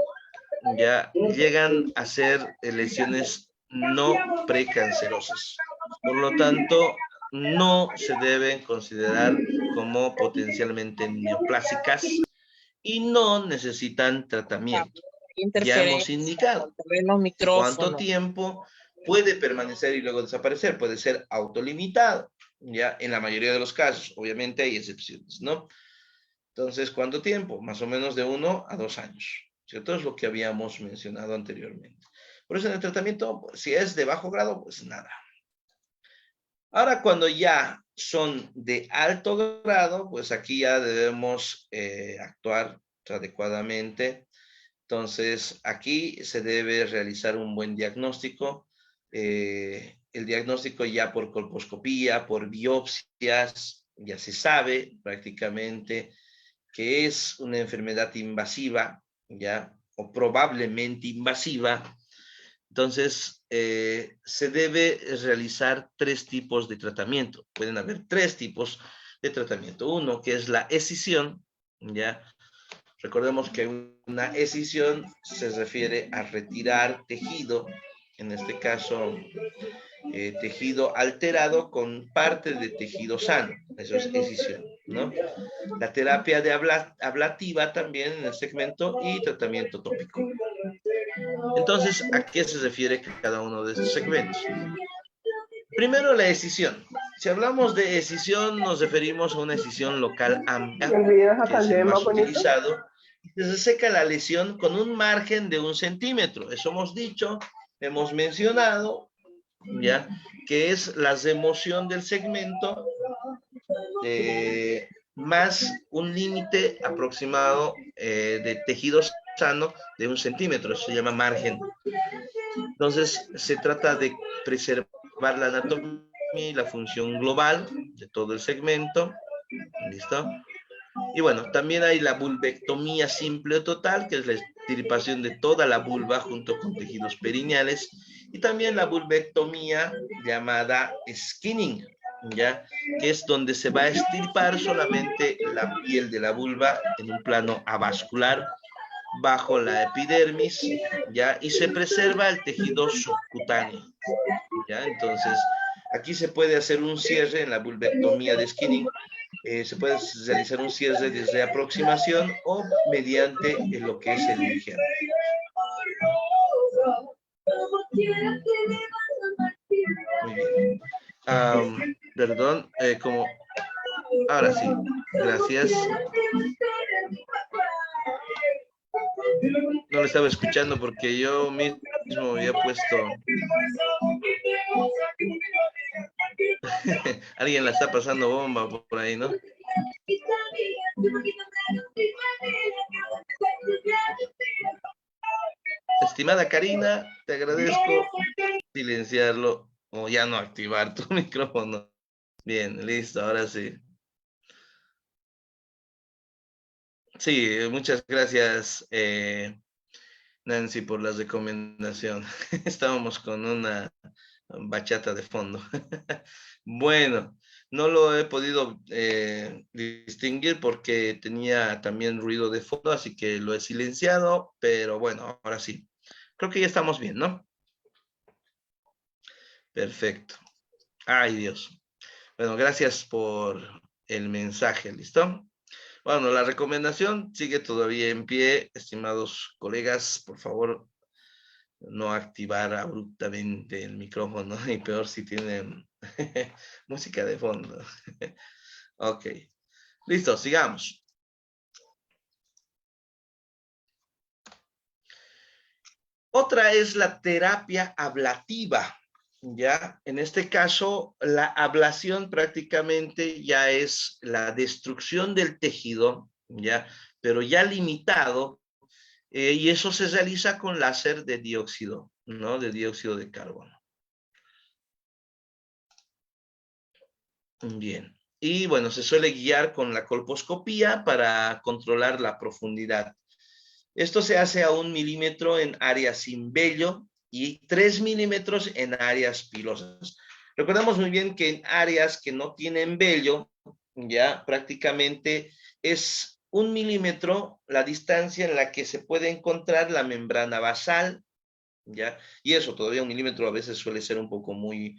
ya llegan a ser lesiones no precancerosas. Por lo tanto, no se deben considerar como potencialmente neoplásicas y no necesitan tratamiento. Ya hemos indicado cuánto tiempo puede permanecer y luego desaparecer. Puede ser autolimitado, ya en la mayoría de los casos. Obviamente hay excepciones, ¿no? Entonces, ¿cuánto tiempo? Más o menos de 1 a 2 años, ¿cierto? Es lo que habíamos mencionado anteriormente. Por eso en el tratamiento, si es de bajo grado, pues nada. Ahora, cuando ya son de alto grado, pues aquí ya debemos actuar adecuadamente. Entonces, aquí se debe realizar un buen diagnóstico. El diagnóstico ya por colposcopía, por biopsias, ya se sabe prácticamente que es una enfermedad invasiva, ¿ya? O probablemente invasiva. Entonces, se debe realizar 3 tipos de tratamiento. Pueden haber 3 tipos de tratamiento. Uno, que es la escisión, ¿ya? Recordemos que una escisión se refiere a retirar tejido, en este caso, tejido alterado con parte de tejido sano. Eso es escisión, ¿no? La terapia de ablativa también en el segmento y tratamiento tópico. Entonces, ¿a qué se refiere cada uno de estos segmentos? Primero, la escisión. Si hablamos de escisión, nos referimos a una escisión local amplia, que es el más utilizado. Se reseca la lesión con un margen de 1 centímetro. Eso hemos dicho, hemos mencionado, ¿ya? Que es la remoción del segmento más un límite aproximado de tejido sano de 1 centímetro. Eso se llama margen. Entonces, se trata de preservar la anatomía y la función global de todo el segmento. ¿Listo? Y bueno, también hay la vulvectomía simple o total, que es la extirpación de toda la vulva junto con tejidos perineales. Y también la vulvectomía llamada skinning, ¿ya? Que es donde se va a extirpar solamente la piel de la vulva en un plano avascular bajo la epidermis, ¿ya? Y se preserva el tejido subcutáneo, ¿ya? Entonces, aquí se puede hacer un cierre en la vulvectomía de skinning. Se puede realizar un cierre desde aproximación o mediante lo que es el injerto. Muy bien. Perdón, como... Ahora sí, gracias. No lo estaba escuchando porque yo mismo había puesto... Alguien la está pasando bomba por ahí, ¿no? Estimada Karina, te agradezco silenciarlo o ya no activar tu micrófono. Bien, listo, ahora sí. Sí, muchas gracias, Nancy, por la recomendación. Estábamos con una bachata de fondo. Bueno, no lo he podido distinguir porque tenía también ruido de fondo, así que lo he silenciado, pero bueno, ahora sí. Creo que ya estamos bien, ¿no? Perfecto. Ay, Dios. Bueno, gracias por el mensaje, ¿listo? Bueno, la recomendación sigue todavía en pie. Estimados colegas, por favor, no activar abruptamente el micrófono, y peor si tienen música de fondo. Ok, listo, sigamos. Otra es la terapia ablativa, ¿ya? En este caso, la ablación prácticamente ya es la destrucción del tejido, ¿ya? Pero ya limitado, y eso se realiza con láser de dióxido, ¿no? De dióxido de carbono. Bien. Y bueno, se suele guiar con la colposcopía para controlar la profundidad. Esto se hace a 1 milímetro en áreas sin vello y 3 milímetros en áreas pilosas. Recordamos muy bien que en áreas que no tienen vello, ya prácticamente es 1 milímetro la distancia en la que se puede encontrar la membrana basal, ¿ya? Y eso, todavía 1 milímetro a veces suele ser un poco muy,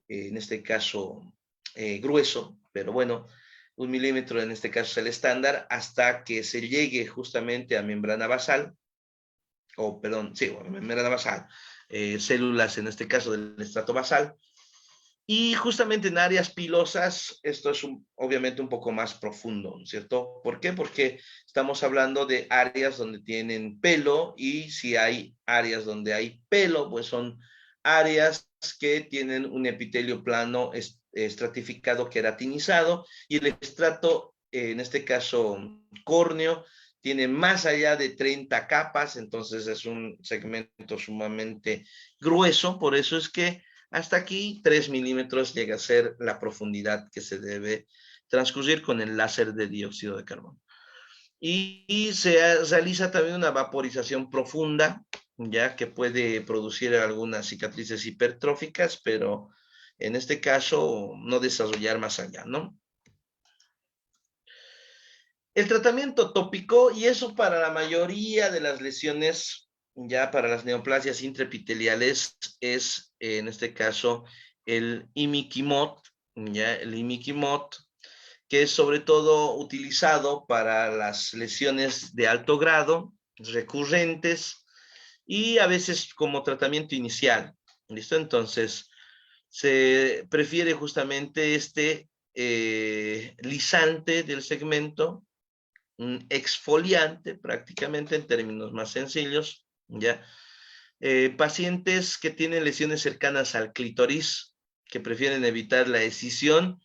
en este caso, grueso, pero bueno, 1 milímetro en este caso es el estándar, hasta que se llegue justamente a membrana basal, o perdón, sí, membrana basal, células en este caso del estrato basal, y justamente en áreas pilosas, esto es obviamente un poco más profundo, ¿cierto? ¿Por qué? Porque estamos hablando de áreas donde tienen pelo, y si hay áreas donde hay pelo, pues son áreas que tienen un epitelio plano estratificado, queratinizado, y el estrato, en este caso córneo, tiene más allá de 30 capas, entonces es un segmento sumamente grueso. Por eso es que hasta aquí 3 milímetros llega a ser la profundidad que se debe transcurrir con el láser de dióxido de carbono. Y se realiza también una vaporización profunda, ya que puede producir algunas cicatrices hipertróficas, pero en este caso no desarrollar más allá, ¿no? El tratamiento tópico, y eso para la mayoría de las lesiones, ya para las neoplasias intraepiteliales, es en este caso el imiquimod, ya el imiquimod, que es sobre todo utilizado para las lesiones de alto grado, recurrentes, y a veces como tratamiento inicial. ¿Listo? Entonces, se prefiere justamente este lisante del segmento, un exfoliante prácticamente en términos más sencillos, ¿ya? Pacientes que tienen lesiones cercanas al clítoris, que prefieren evitar la escisión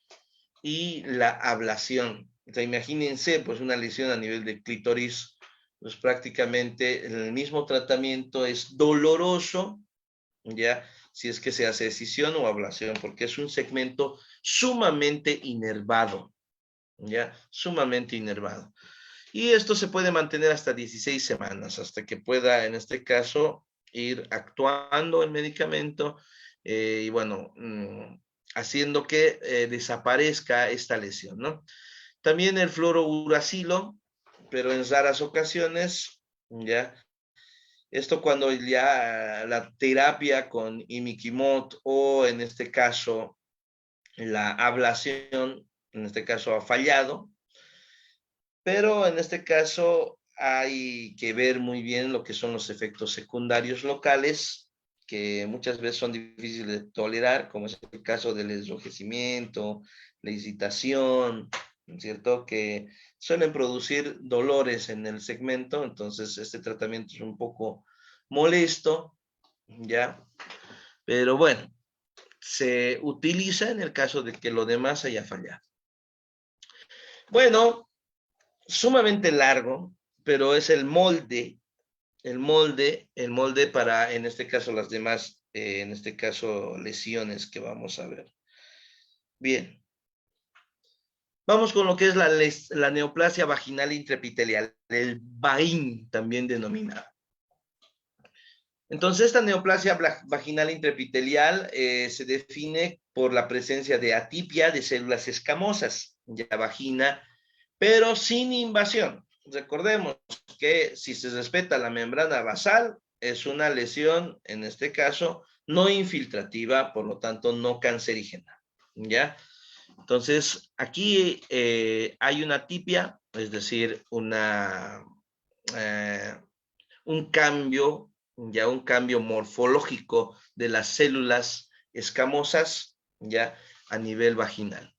y la ablación. O sea, imagínense, pues una lesión a nivel de clítoris, pues prácticamente el mismo tratamiento es doloroso, ¿ya? Si es que se hace escisión o ablación, porque es un segmento sumamente inervado, ¿ya? Sumamente inervado. Y esto se puede mantener hasta 16 semanas, hasta que pueda, en este caso, ir actuando el medicamento y bueno, haciendo que desaparezca esta lesión, ¿no? También el fluorouracilo, pero en raras ocasiones, ¿ya? Esto cuando ya la terapia con imiquimod o en este caso la ablación, en este caso ha fallado, pero en este caso hay que ver muy bien lo que son los efectos secundarios locales, que muchas veces son difíciles de tolerar, como es el caso del enrojecimiento, la excitación, ¿no es cierto? Que suelen producir dolores en el segmento, entonces este tratamiento es un poco molesto, ¿ya? Pero bueno, se utiliza en el caso de que lo demás haya fallado. Bueno, sumamente largo, pero es el molde para, en este caso, las demás, en este caso, lesiones que vamos a ver. Bien. Vamos con lo que es la neoplasia vaginal intraepitelial, el VAIN también denominado. Entonces, esta neoplasia vaginal intraepitelial se define por la presencia de atipia de células escamosas en la vagina, pero sin invasión. Recordemos que si se respeta la membrana basal, es una lesión, en este caso, no infiltrativa, por lo tanto, no cancerígena, ¿ya? Entonces, aquí hay una atipia, es decir, un cambio, ya un cambio morfológico de las células escamosas, ya a nivel vaginal.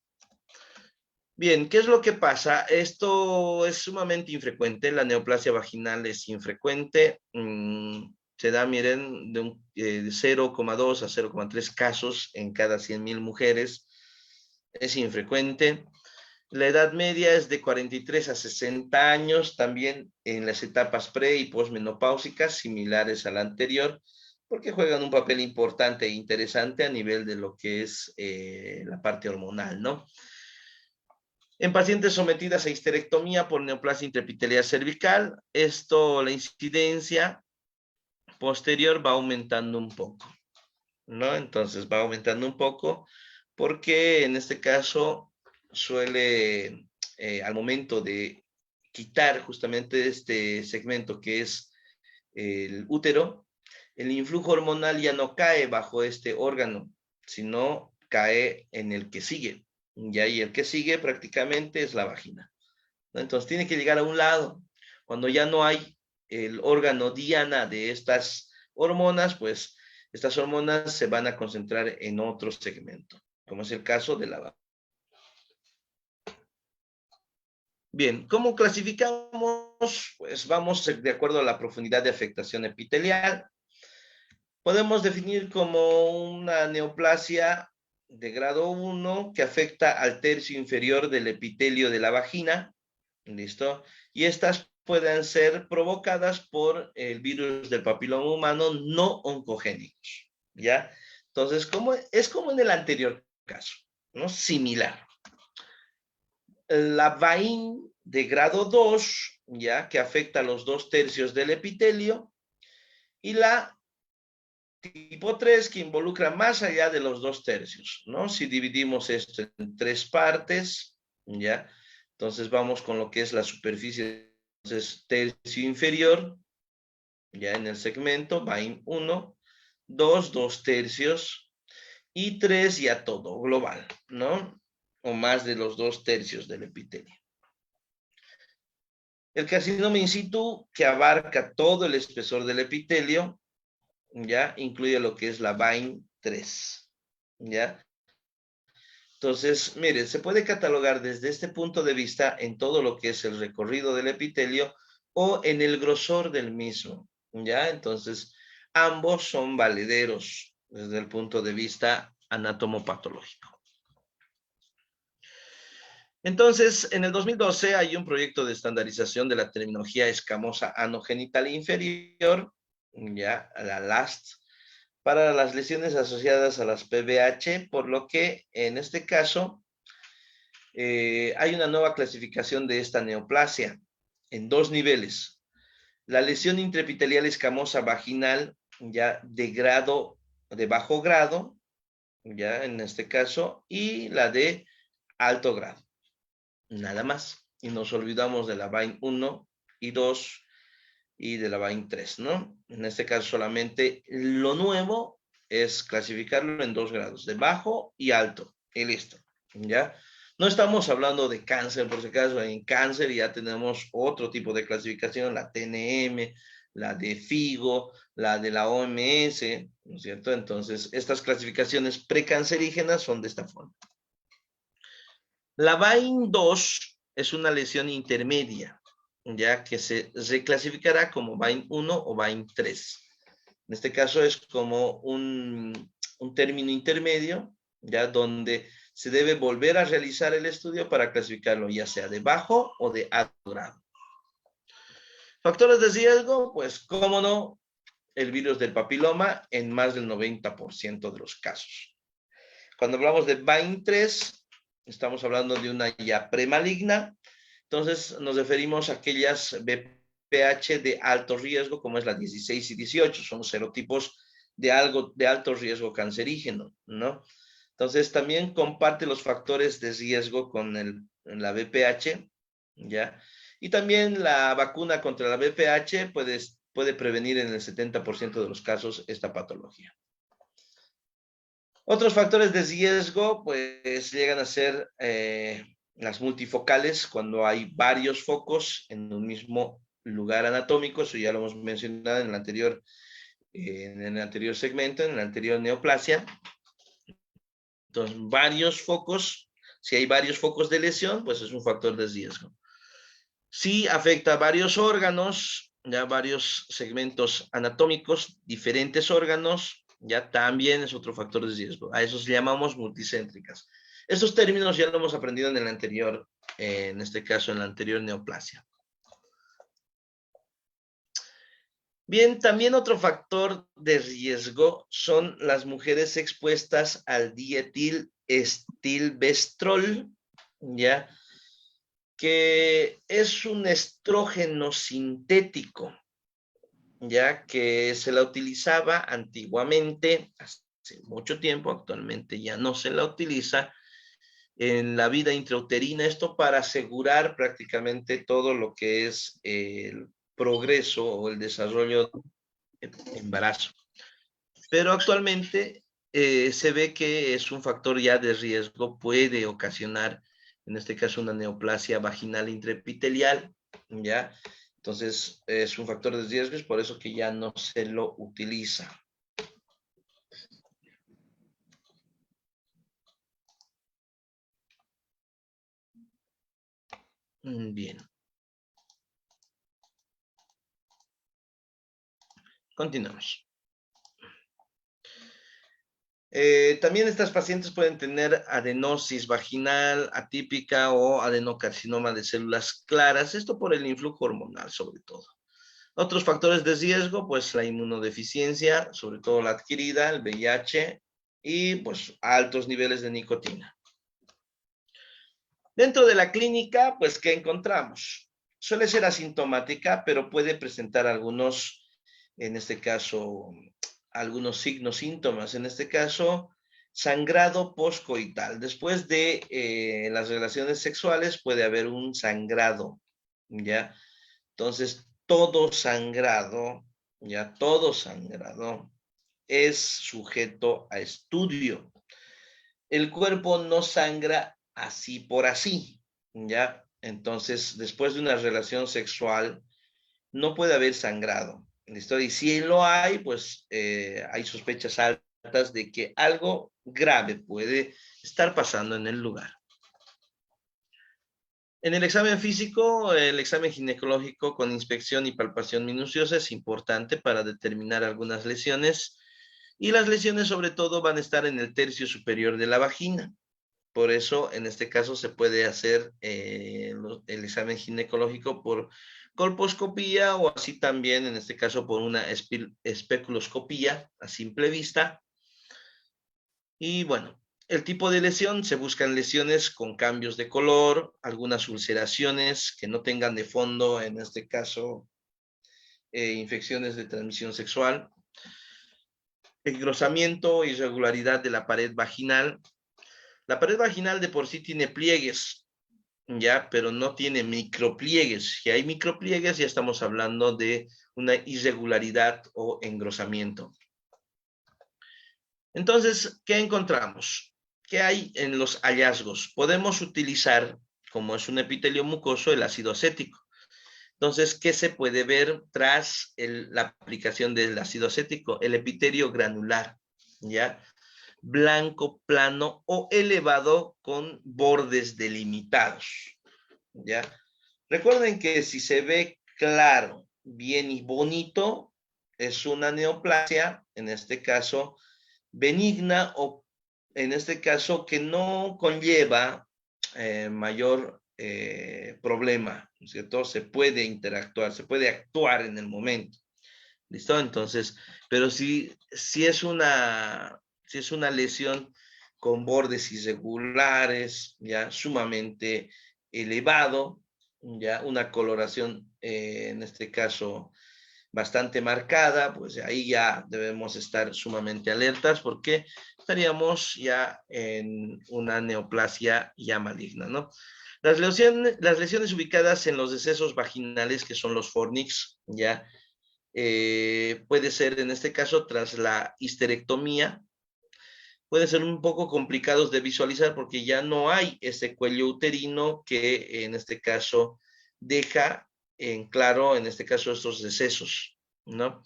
Bien, ¿qué es lo que pasa? Esto es sumamente infrecuente, la neoplasia vaginal es infrecuente, se da, miren, de 0,2 a 0,3 casos en cada 100,000 mujeres, es infrecuente. La edad media es de 43 a 60 años, también en las etapas pre- y posmenopáusicas, similares a la anterior, porque juegan un papel importante e interesante a nivel de lo que es la parte hormonal, ¿no? En pacientes sometidas a histerectomía por neoplasia intraepitelial cervical, la incidencia posterior va aumentando un poco, ¿no? Entonces va aumentando un poco porque en este caso suele, al momento de quitar justamente este segmento que es el útero, el influjo hormonal ya no cae bajo este órgano, sino cae en el que sigue. ya, y el que sigue prácticamente es la vagina, ¿no? Entonces tiene que llegar a un lado. Cuando ya no hay el órgano diana de estas hormonas, pues estas hormonas se van a concentrar en otro segmento, como es el caso de la vagina. Bien, ¿cómo clasificamos? Pues vamos de acuerdo a la profundidad de afectación epitelial. Podemos definir como una neoplasia de grado 1 que afecta al tercio inferior del epitelio de la vagina. ¿Listo? Y estas pueden ser provocadas por el virus del papiloma humano no oncogénicos. ¿Ya? Entonces, es como en el anterior caso, ¿no? Similar. La VAIN de grado 2, ya que afecta a los 2/3 del epitelio, y la tipo 3 que involucra más allá de los 2/3, ¿no? Si dividimos esto en 3 partes, ya, entonces vamos con lo que es la superficie, entonces tercio inferior, ya en el segmento, VAIN 1, 2, 2/3, y 3 ya todo, global, ¿no? O más de los 2/3 del epitelio. El carcinoma in situ, que abarca todo el espesor del epitelio, ya incluye lo que es la VAIN 3, ya. Entonces, mire, se puede catalogar desde este punto de vista en todo lo que es el recorrido del epitelio o en el grosor del mismo, ya. Entonces, ambos son valederos desde el punto de vista anatomopatológico. Entonces, en el 2012 hay un proyecto de estandarización de la terminología escamosa anogenital inferior, ya, la LAST, para las lesiones asociadas a las PBH, por lo que en este caso hay una nueva clasificación de esta neoplasia en 2 niveles. La lesión intraepitelial escamosa vaginal, ya de bajo grado, ya en este caso, y la de alto grado. Nada más. Y nos olvidamos de la VAIN 1 y 2 y de la VAIN 3, ¿no? En este caso solamente lo nuevo es clasificarlo en 2 grados, de bajo y alto, y listo, ¿ya? No estamos hablando de cáncer, por si acaso, en cáncer ya tenemos otro tipo de clasificación, la TNM, la de FIGO, la de la OMS, ¿no es cierto? Entonces, estas clasificaciones precancerígenas son de esta forma. La VAIN 2 es una lesión intermedia, ya que se reclasificará como VAIN 1 o VAIN 3. En este caso es como un término intermedio, ya donde se debe volver a realizar el estudio para clasificarlo ya sea de bajo o de alto grado. Factores de riesgo, pues cómo no, el virus del papiloma en más del 90% de los casos. Cuando hablamos de VAIN 3, estamos hablando de una ya premaligna, entonces nos referimos a aquellas BPH de alto riesgo, como es la 16 y 18, son serotipos de alto riesgo cancerígeno, ¿no? Entonces también comparte los factores de riesgo con la BPH, ¿ya? Y también la vacuna contra la BPH puede prevenir en el 70% de los casos esta patología. Otros factores de riesgo, pues llegan a ser las multifocales, cuando hay varios focos en un mismo lugar anatómico, eso ya lo hemos mencionado en el anterior segmento, en la anterior neoplasia. Entonces, varios focos, si hay varios focos de lesión, pues es un factor de riesgo. Si afecta a varios órganos, ya varios segmentos anatómicos, diferentes órganos, ya también es otro factor de riesgo. A esos llamamos multicéntricas. Estos términos ya lo hemos aprendido en el anterior, en este caso en la anterior neoplasia. Bien, también otro factor de riesgo son las mujeres expuestas al dietilestilbestrol, ¿ya? Que es un estrógeno sintético, ya que se la utilizaba antiguamente, hace mucho tiempo, actualmente ya no se la utiliza en la vida intrauterina, esto para asegurar prácticamente todo lo que es el progreso o el desarrollo del embarazo. Pero actualmente se ve que es un factor ya de riesgo, puede ocasionar, en este caso, una neoplasia vaginal intraepitelial, ¿ya? Entonces, es un factor de riesgo, es por eso que ya no se lo utiliza. Bien. Continuamos. También estas pacientes pueden tener adenosis vaginal atípica o adenocarcinoma de células claras, esto por el influjo hormonal sobre todo. Otros factores de riesgo, pues la inmunodeficiencia, sobre todo la adquirida, el VIH y pues altos niveles de nicotina. Dentro de la clínica, pues, ¿qué encontramos? Suele ser asintomática, pero puede presentar algunos, en este caso, algunos signos, síntomas. En este caso, sangrado postcoital. Después de las relaciones sexuales puede haber un sangrado, ¿ya? Entonces, todo sangrado, ya todo sangrado es sujeto a estudio. El cuerpo no sangra así por así, ¿ya? Entonces, después de una relación sexual, no puede haber sangrado. ¿Listo? Y si lo hay, pues hay sospechas altas de que algo grave puede estar pasando en el lugar. En el examen físico, el examen ginecológico con inspección y palpación minuciosa es importante para determinar algunas lesiones, y las lesiones sobre todo van a estar en el tercio superior de la vagina. Por eso, en este caso, se puede hacer el examen ginecológico por colposcopía o así también, en este caso, por una especuloscopía a simple vista. Y bueno, el tipo de lesión, se buscan lesiones con cambios de color, algunas ulceraciones que no tengan de fondo, en este caso, infecciones de transmisión sexual, engrosamiento, irregularidad de la pared vaginal. La pared vaginal de por sí tiene pliegues, ya, pero no tiene micropliegues. Si hay micropliegues, ya estamos hablando de una irregularidad o engrosamiento. Entonces, ¿qué encontramos? ¿Qué hay en los hallazgos? Podemos utilizar, como es un epitelio mucoso, el ácido acético. Entonces, ¿qué se puede ver tras la aplicación del ácido acético? El epitelio granular, ¿ya? Blanco, plano o elevado con bordes delimitados, ¿ya? Recuerden que si se ve claro, bien y bonito, es una neoplasia, en este caso benigna, o en este caso que no conlleva mayor problema, ¿no es cierto? Se puede interactuar, se puede actuar en el momento, ¿listo? Entonces, pero si es una lesión con bordes irregulares, ya sumamente elevado, ya una coloración, en este caso, bastante marcada, pues ahí ya debemos estar sumamente alertas porque estaríamos ya en una neoplasia ya maligna, ¿no? Las lesiones ubicadas en los decesos vaginales, que son los fornix, ya puede ser en este caso tras la histerectomía, pueden ser un poco complicados de visualizar porque ya no hay ese cuello uterino que en este caso deja en claro, en este caso, estos decesos, ¿no?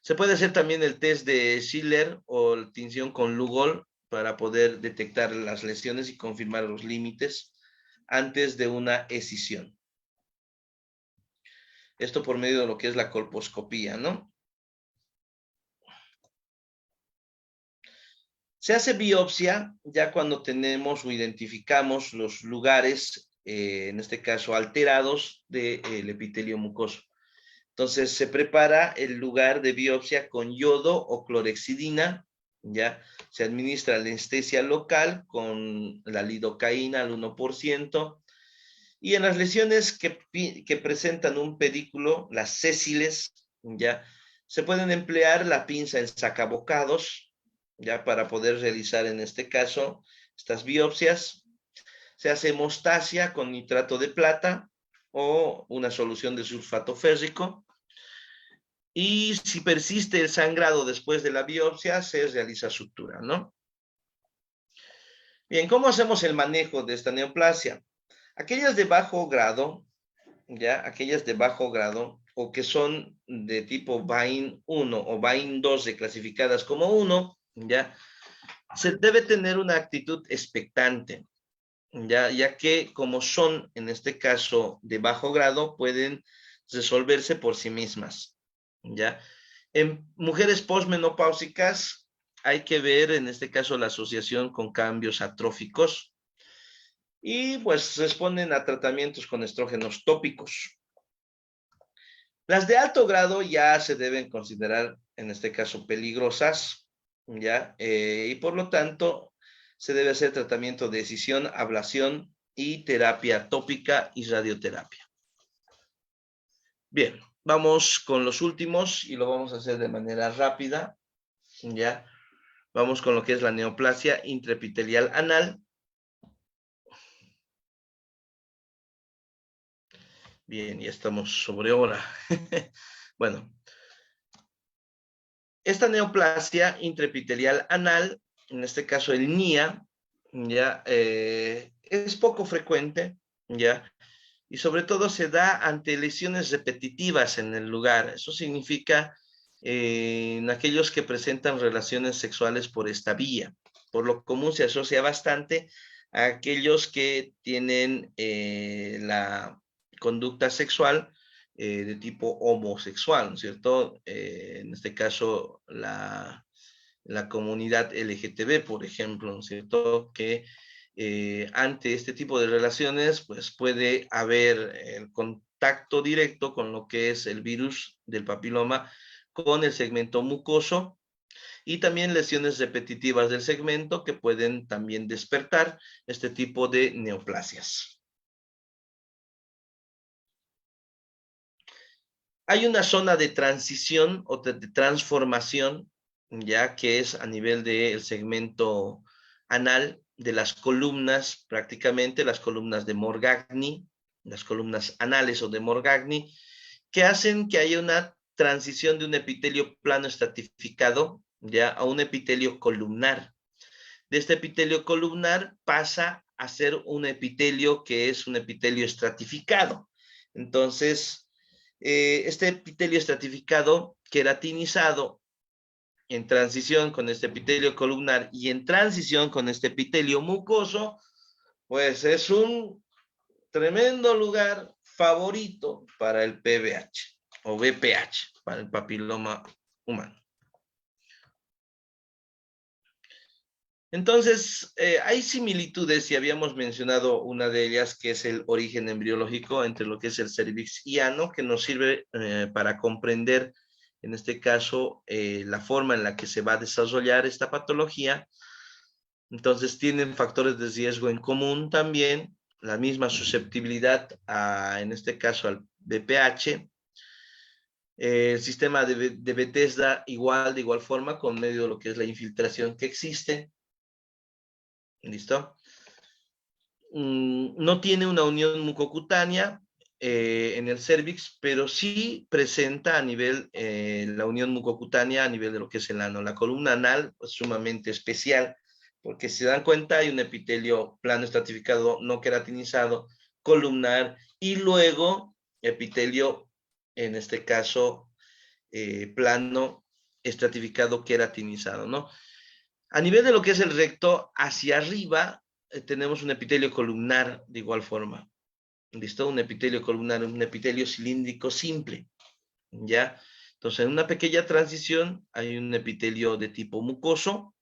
Se puede hacer también el test de Schiller o la tinción con Lugol para poder detectar las lesiones y confirmar los límites antes de una escisión. Esto por medio de lo que es la colposcopía, ¿no? Se hace biopsia ya cuando tenemos o identificamos los lugares, en este caso alterados, del epitelio mucoso. Entonces se prepara el lugar de biopsia con yodo o clorexidina, ya se administra anestesia local con la lidocaína al 1%, y en las lesiones que presentan un pedículo, las sésiles, ya se pueden emplear la pinza en sacabocados, ya para poder realizar en este caso estas biopsias. Se hace hemostasia con nitrato de plata o una solución de sulfato férrico. y si persiste el sangrado después de la biopsia, se realiza sutura, ¿no? Bien, ¿cómo hacemos el manejo de esta neoplasia? Aquellas de bajo grado, ya, aquellas de bajo grado, o que son de tipo Bain 1 o Bain 12 clasificadas como 1, ya, se debe tener una actitud expectante, ya que como son, en este caso, de bajo grado, pueden resolverse por sí mismas, ¿ya? En mujeres posmenopáusicas hay que ver, en este caso, la asociación con cambios atróficos y pues responden a tratamientos con estrógenos tópicos. Las de alto grado ya se deben considerar, en este caso, peligrosas, ¿ya? Y por lo tanto, se debe hacer tratamiento de escisión, ablación y terapia tópica y radioterapia. Bien, vamos con los últimos y lo vamos a hacer de manera rápida, ¿ya? Vamos con lo que es la neoplasia intraepitelial anal. Bien, ya estamos sobre hora. Bueno, esta neoplasia intraepitelial anal, en este caso el NIA, ya es poco frecuente, ya, y sobre todo se da ante lesiones repetitivas en el lugar. Eso significa en aquellos que presentan relaciones sexuales por esta vía. Por lo común se asocia bastante a aquellos que tienen la conducta sexual de tipo homosexual, ¿no es cierto? En este caso, la comunidad LGTB, por ejemplo, ¿no es cierto? Que ante este tipo de relaciones, pues puede haber el contacto directo con lo que es el virus del papiloma con el segmento mucoso y también lesiones repetitivas del segmento que pueden también despertar este tipo de neoplasias. Hay una zona de transición o de transformación, ya que es a nivel del segmento anal de las columnas, prácticamente las columnas de Morgagni, las columnas anales o de Morgagni, que hacen que haya una transición de un epitelio plano estratificado ya a un epitelio columnar. De este epitelio columnar pasa a ser un epitelio que es un epitelio estratificado. Entonces, este epitelio estratificado, queratinizado, en transición con este epitelio columnar y en transición con este epitelio mucoso, pues es un tremendo lugar favorito para el PBH o VPH, para el papiloma humano. Entonces, hay similitudes y habíamos mencionado una de ellas que es el origen embriológico entre lo que es el cervix y ano, que nos sirve para comprender, en este caso, la forma en la que se va a desarrollar esta patología. Entonces, tienen factores de riesgo en común también, la misma susceptibilidad en este caso, al VPH. El sistema de Bethesda de igual forma, con medio de lo que es la infiltración que existe. ¿Listo? No tiene una unión mucocutánea en el cervix, pero sí presenta a nivel, la unión mucocutánea a nivel de lo que es el ano. La columna anal es sumamente especial, porque si se dan cuenta hay un epitelio plano estratificado no queratinizado, columnar, y luego epitelio, en este caso, plano estratificado queratinizado, ¿no? A nivel de lo que es el recto, hacia arriba tenemos un epitelio columnar de igual forma. ¿Listo? Un epitelio columnar, un epitelio cilíndrico simple. ¿Ya? Entonces, en una pequeña transición hay un epitelio de tipo mucoso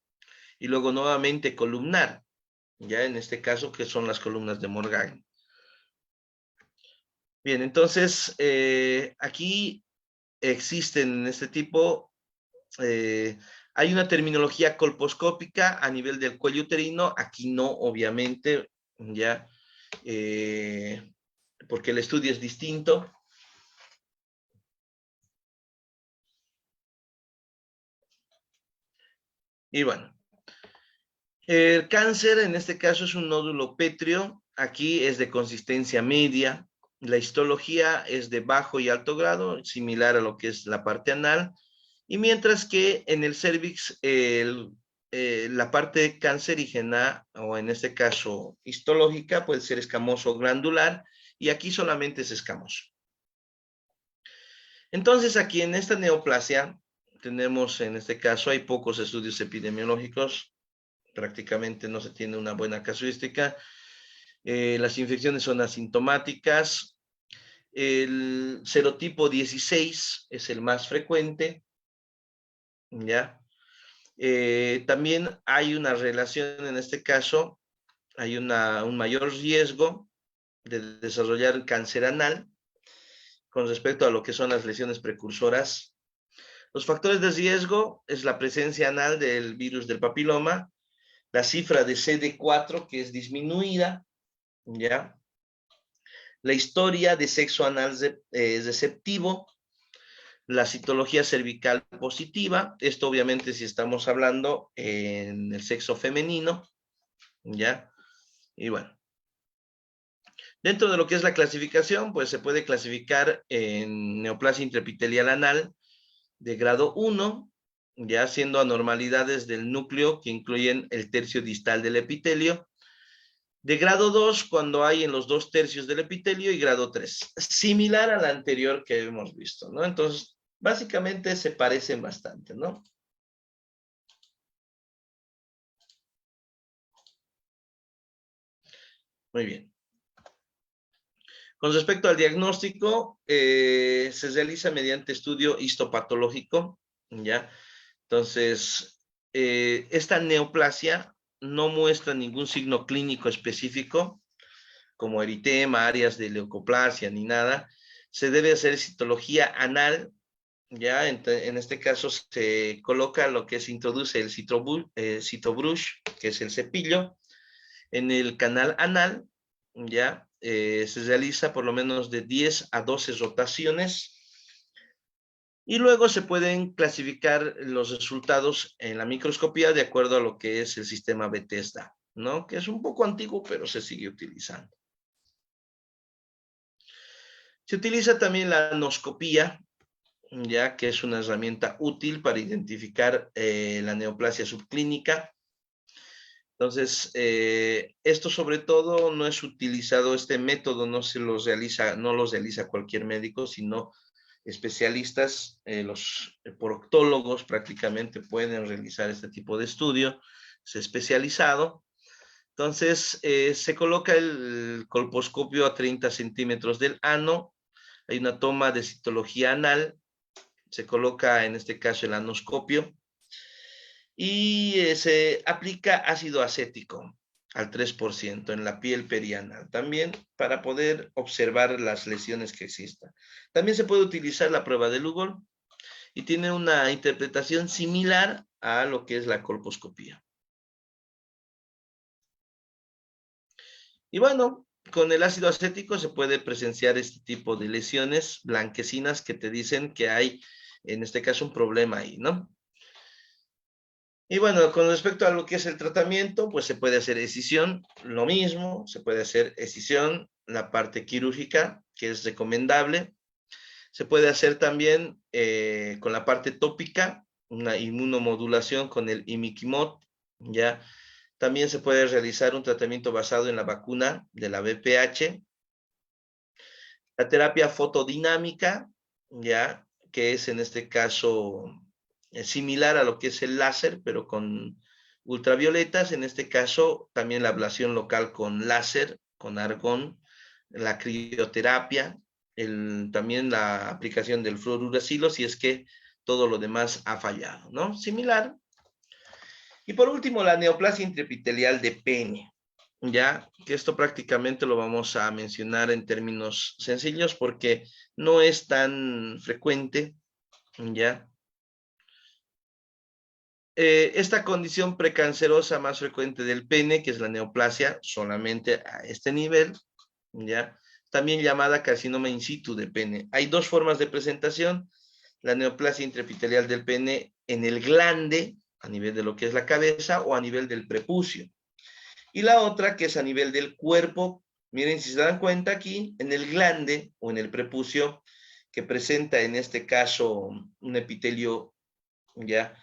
y luego nuevamente columnar. ¿Ya? En este caso, que son las columnas de Morgagni. Bien, entonces, aquí existen en este tipo... hay una terminología colposcópica a nivel del cuello uterino, aquí no, obviamente, ya, porque el estudio es distinto. Y bueno, el cáncer en este caso es un nódulo pétreo, aquí es de consistencia media, La histología es de bajo y alto grado, similar a lo que es la parte anal, y mientras que en el cérvix la parte cancerígena, o en este caso histológica, puede ser escamoso o glandular, y aquí solamente es escamoso. Entonces, aquí en esta neoplasia, tenemos en este caso, hay pocos estudios epidemiológicos, prácticamente no se tiene una buena casuística. Las infecciones son asintomáticas. El serotipo 16 es el más frecuente, ¿ya? También hay una relación en este caso, hay un mayor riesgo de desarrollar cáncer anal con respecto a lo que son las lesiones precursoras. Los factores de riesgo es la presencia anal del virus del papiloma, la cifra de CD4 que es disminuida, ¿ya? La historia de sexo anal receptivo, la citología cervical positiva, esto obviamente si estamos hablando en el sexo femenino, ¿ya? Y bueno, dentro de lo que es la clasificación, pues se puede clasificar en neoplasia intraepitelial anal de grado 1, ya siendo anormalidades del núcleo que incluyen el tercio distal del epitelio, de grado 2 cuando hay en los 2/3 del epitelio, y grado 3, similar a la anterior que hemos visto, ¿no? Entonces, básicamente se parecen bastante, ¿no? Muy bien. Con respecto al diagnóstico, se realiza mediante estudio histopatológico, ¿ya? Entonces, esta neoplasia no muestra ningún signo clínico específico, como eritema, áreas de leucoplasia, ni nada. Se debe hacer citología anal, ya en este caso se coloca lo que se introduce el citobrush, que es el cepillo, en el canal anal, ya se realiza por lo menos de 10 a 12 rotaciones, y luego se pueden clasificar los resultados en la microscopía de acuerdo a lo que es el sistema Bethesda, ¿no? Que es un poco antiguo, pero se sigue utilizando. Se utiliza también la anoscopía, ya que es una herramienta útil para identificar la neoplasia subclínica. Entonces, esto sobre todo no es utilizado, este método no los realiza cualquier médico, sino especialistas, los proctólogos prácticamente pueden realizar este tipo de estudio, es especializado. Entonces, se coloca el colposcopio a 30 centímetros del ano, hay una toma de citología anal, se coloca en este caso el anoscopio, y se aplica ácido acético al 3% en la piel perianal, también para poder observar las lesiones que existan. También se puede utilizar la prueba de Lugol y tiene una interpretación similar a lo que es la colposcopía. Y bueno, con el ácido acético se puede presenciar este tipo de lesiones blanquecinas que te dicen que hay, en este caso, un problema ahí, ¿no? Y bueno, con respecto a lo que es el tratamiento, pues se puede hacer escisión, lo mismo, se puede hacer escisión, la parte quirúrgica, que es recomendable. Se puede hacer también con la parte tópica, una inmunomodulación con el imiquimod, ¿ya? También se puede realizar un tratamiento basado en la vacuna de la VPH. La terapia fotodinámica, ¿ya? Que es en este caso similar a lo que es el láser, pero con ultravioletas. En este caso, también la ablación local con láser, con argón, la crioterapia, también la aplicación del fluoruracilo, si es que todo lo demás ha fallado, ¿no? Similar. Y por último, la neoplasia intraepitelial de pene, ya que esto prácticamente lo vamos a mencionar en términos sencillos porque no es tan frecuente, ya. Esta condición precancerosa más frecuente del pene, que es la neoplasia, solamente a este nivel, ya, también llamada carcinoma in situ de pene. Hay dos formas de presentación: la neoplasia intraepitelial del pene en el glande, a nivel de lo que es la cabeza, o a nivel del prepucio. Y la otra, que es a nivel del cuerpo, Miren, si se dan cuenta aquí, en el glande o en el prepucio, que presenta en este caso un epitelio ya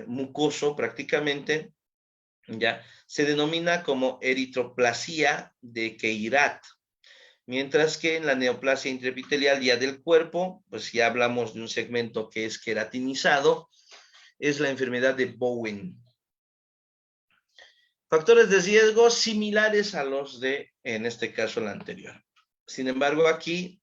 mucoso prácticamente, ya se denomina como eritroplasia de Queyrat. Mientras que en la neoplasia intraepitelial ya del cuerpo, pues ya hablamos de un segmento que es queratinizado, es la enfermedad de Bowen. Factores de riesgo similares a los de, en este caso, la anterior. Sin embargo, aquí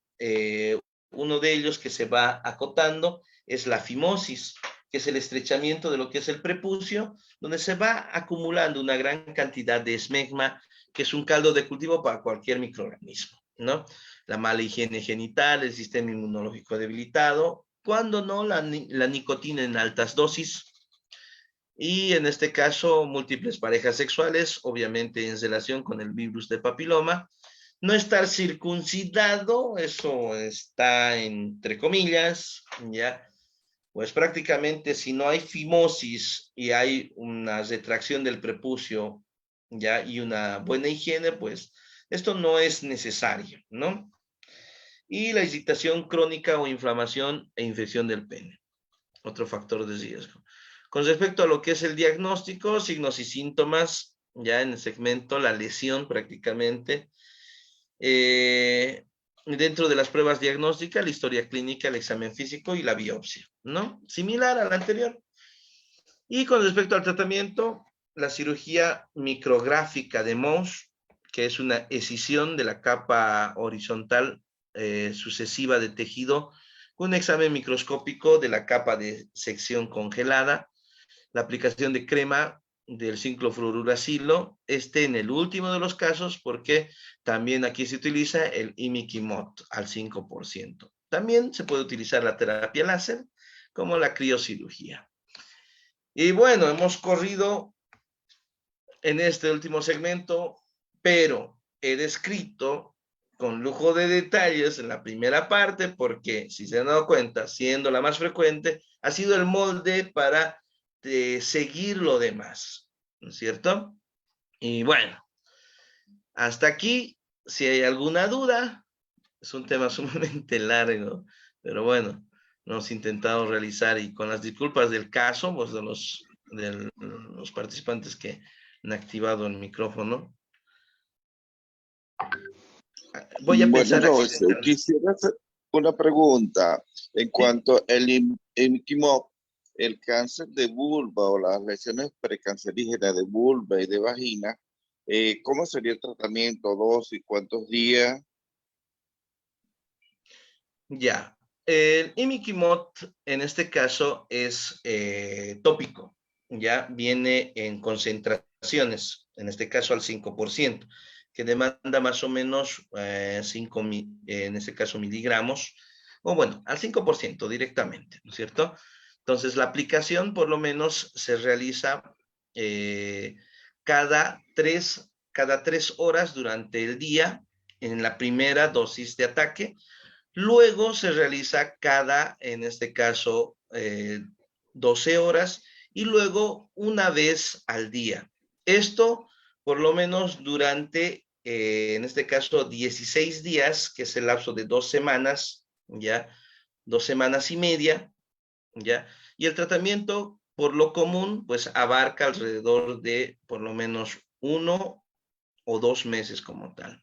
uno de ellos que se va acotando es la fimosis, que es el estrechamiento de lo que es el prepucio, donde se va acumulando una gran cantidad de esmegma, que es un caldo de cultivo para cualquier microorganismo, ¿no? La mala higiene genital, el sistema inmunológico debilitado, cuando no, la nicotina en altas dosis, y en este caso múltiples parejas sexuales, obviamente en relación con el virus de papiloma. No estar circuncidado, eso está entre comillas, ¿ya? Pues prácticamente si no hay fimosis y hay una retracción del prepucio, ¿ya? Y una buena higiene, pues esto no es necesario, ¿no? Y la irritación crónica o inflamación e infección del pene, otro factor de riesgo. Con respecto a lo que es el diagnóstico, signos y síntomas, ya en el segmento, la lesión prácticamente, dentro de las pruebas diagnósticas, la historia clínica, el examen físico y la biopsia, ¿no? Similar a la anterior. Y con respecto al tratamiento, la cirugía micrográfica de Mohs, que es una escisión de la capa horizontal sucesiva de tejido, un examen microscópico de la capa de sección congelada, la aplicación de crema del ciclofluoruracilo, en el último de los casos, porque también aquí se utiliza el imiquimod al 5%. También se puede utilizar la terapia láser como la criocirugía. Y bueno, hemos corrido en este último segmento, pero he descrito con lujo de detalles en la primera parte, porque si se han dado cuenta, siendo la más frecuente, ha sido el molde para seguir lo demás, ¿no es cierto? Y bueno, hasta aquí, si hay alguna duda, es un tema sumamente largo, pero bueno, hemos intentado realizar y con las disculpas del caso, pues de los participantes que han activado el micrófono. Voy a Bueno, pensar José, accidentalmente. quisiera hacer una pregunta en cuanto al IMIQMOC, el cáncer de vulva o las lesiones precancerígenas de vulva y de vagina. ¿Cómo sería el tratamiento, dosis, cuántos días? Ya, el imiquimod en este caso es tópico, ya viene en concentraciones, en este caso al 5%, que demanda más o menos 5, en este caso miligramos, o bueno, al 5% directamente, ¿no es cierto? Entonces la aplicación por lo menos se realiza cada 3 horas durante el día en la primera dosis de ataque. Luego se realiza en este caso, 12 horas y luego una vez al día. Esto por lo menos durante, en este caso, 16 días, que es el lapso de 2 semanas, ¿ya? 2 semanas y media, ¿ya? Y el tratamiento, por lo común, pues abarca alrededor de por lo menos 1 o 2 meses como tal.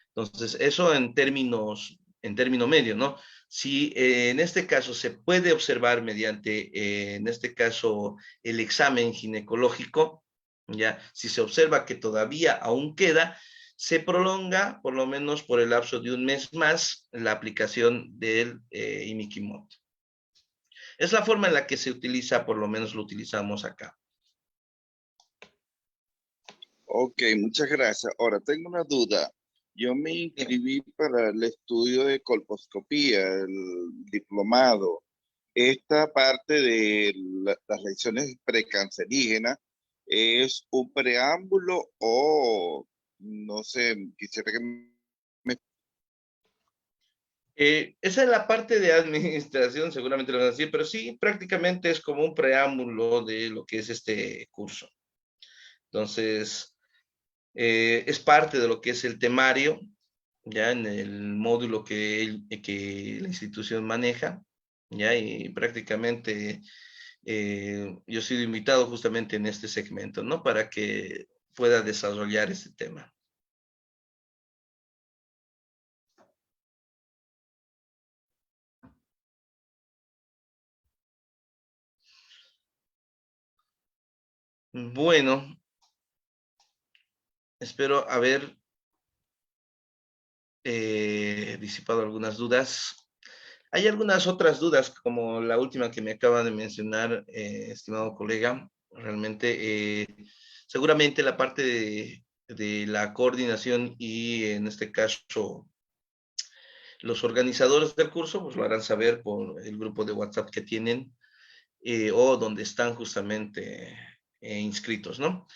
Entonces, eso en término medio, ¿no? Si en este caso se puede observar mediante, en este caso, el examen ginecológico, ya, si se observa que todavía aún queda, se prolonga por lo menos por el lapso de un mes más la aplicación del imiquimod. Es la forma en la que se utiliza, por lo menos lo utilizamos acá. Ok, muchas gracias. Ahora, tengo una duda. Yo me inscribí para el estudio de colposcopía, el diplomado. Esta parte de las lesiones precancerígenas, ¿es un preámbulo o, no sé, quisiera que me... Esa es la parte de administración, seguramente lo van a decir, pero sí, prácticamente es como un preámbulo de lo que es este curso. Entonces, Es parte de lo que es el temario, ya en el módulo que la institución maneja, ya, y prácticamente yo he sido invitado justamente en este segmento, ¿no? Para que pueda desarrollar este tema. Bueno, espero haber disipado algunas dudas. Hay algunas otras dudas, como la última que me acaba de mencionar, estimado colega. Realmente, seguramente la parte de la coordinación y en este caso los organizadores del curso, pues lo harán saber por el grupo de WhatsApp que tienen o donde están justamente inscritos, ¿no?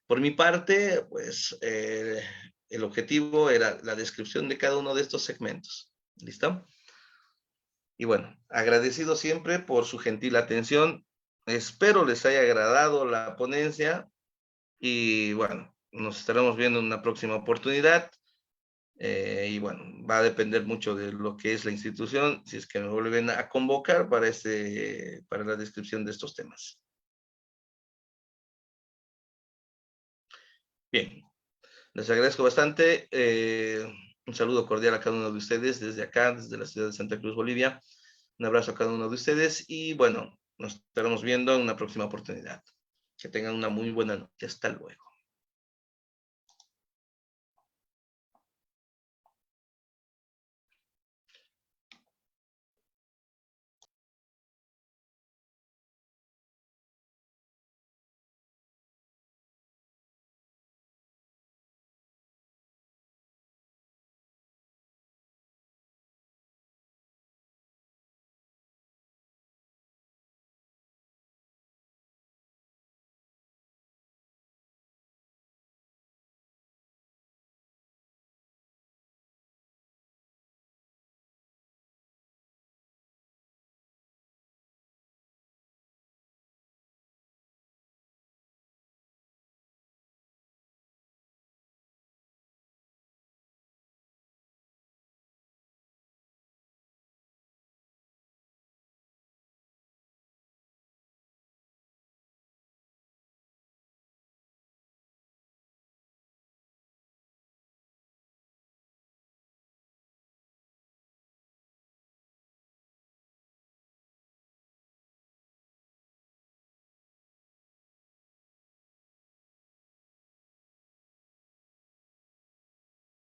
Por mi parte, pues el objetivo era la descripción de cada uno de estos segmentos. ¿Listo? Y bueno, agradecido siempre por su gentil atención. Espero les haya agradado la ponencia y bueno, nos estaremos viendo en una próxima oportunidad. Y bueno, va a depender mucho de lo que es la institución, si es que me vuelven a convocar para la descripción de estos temas. Bien, les agradezco bastante. Un saludo cordial a cada uno de ustedes desde acá, desde la ciudad de Santa Cruz, Bolivia. Un abrazo a cada uno de ustedes y bueno, nos estaremos viendo en una próxima oportunidad. Que tengan una muy buena noche. Hasta luego.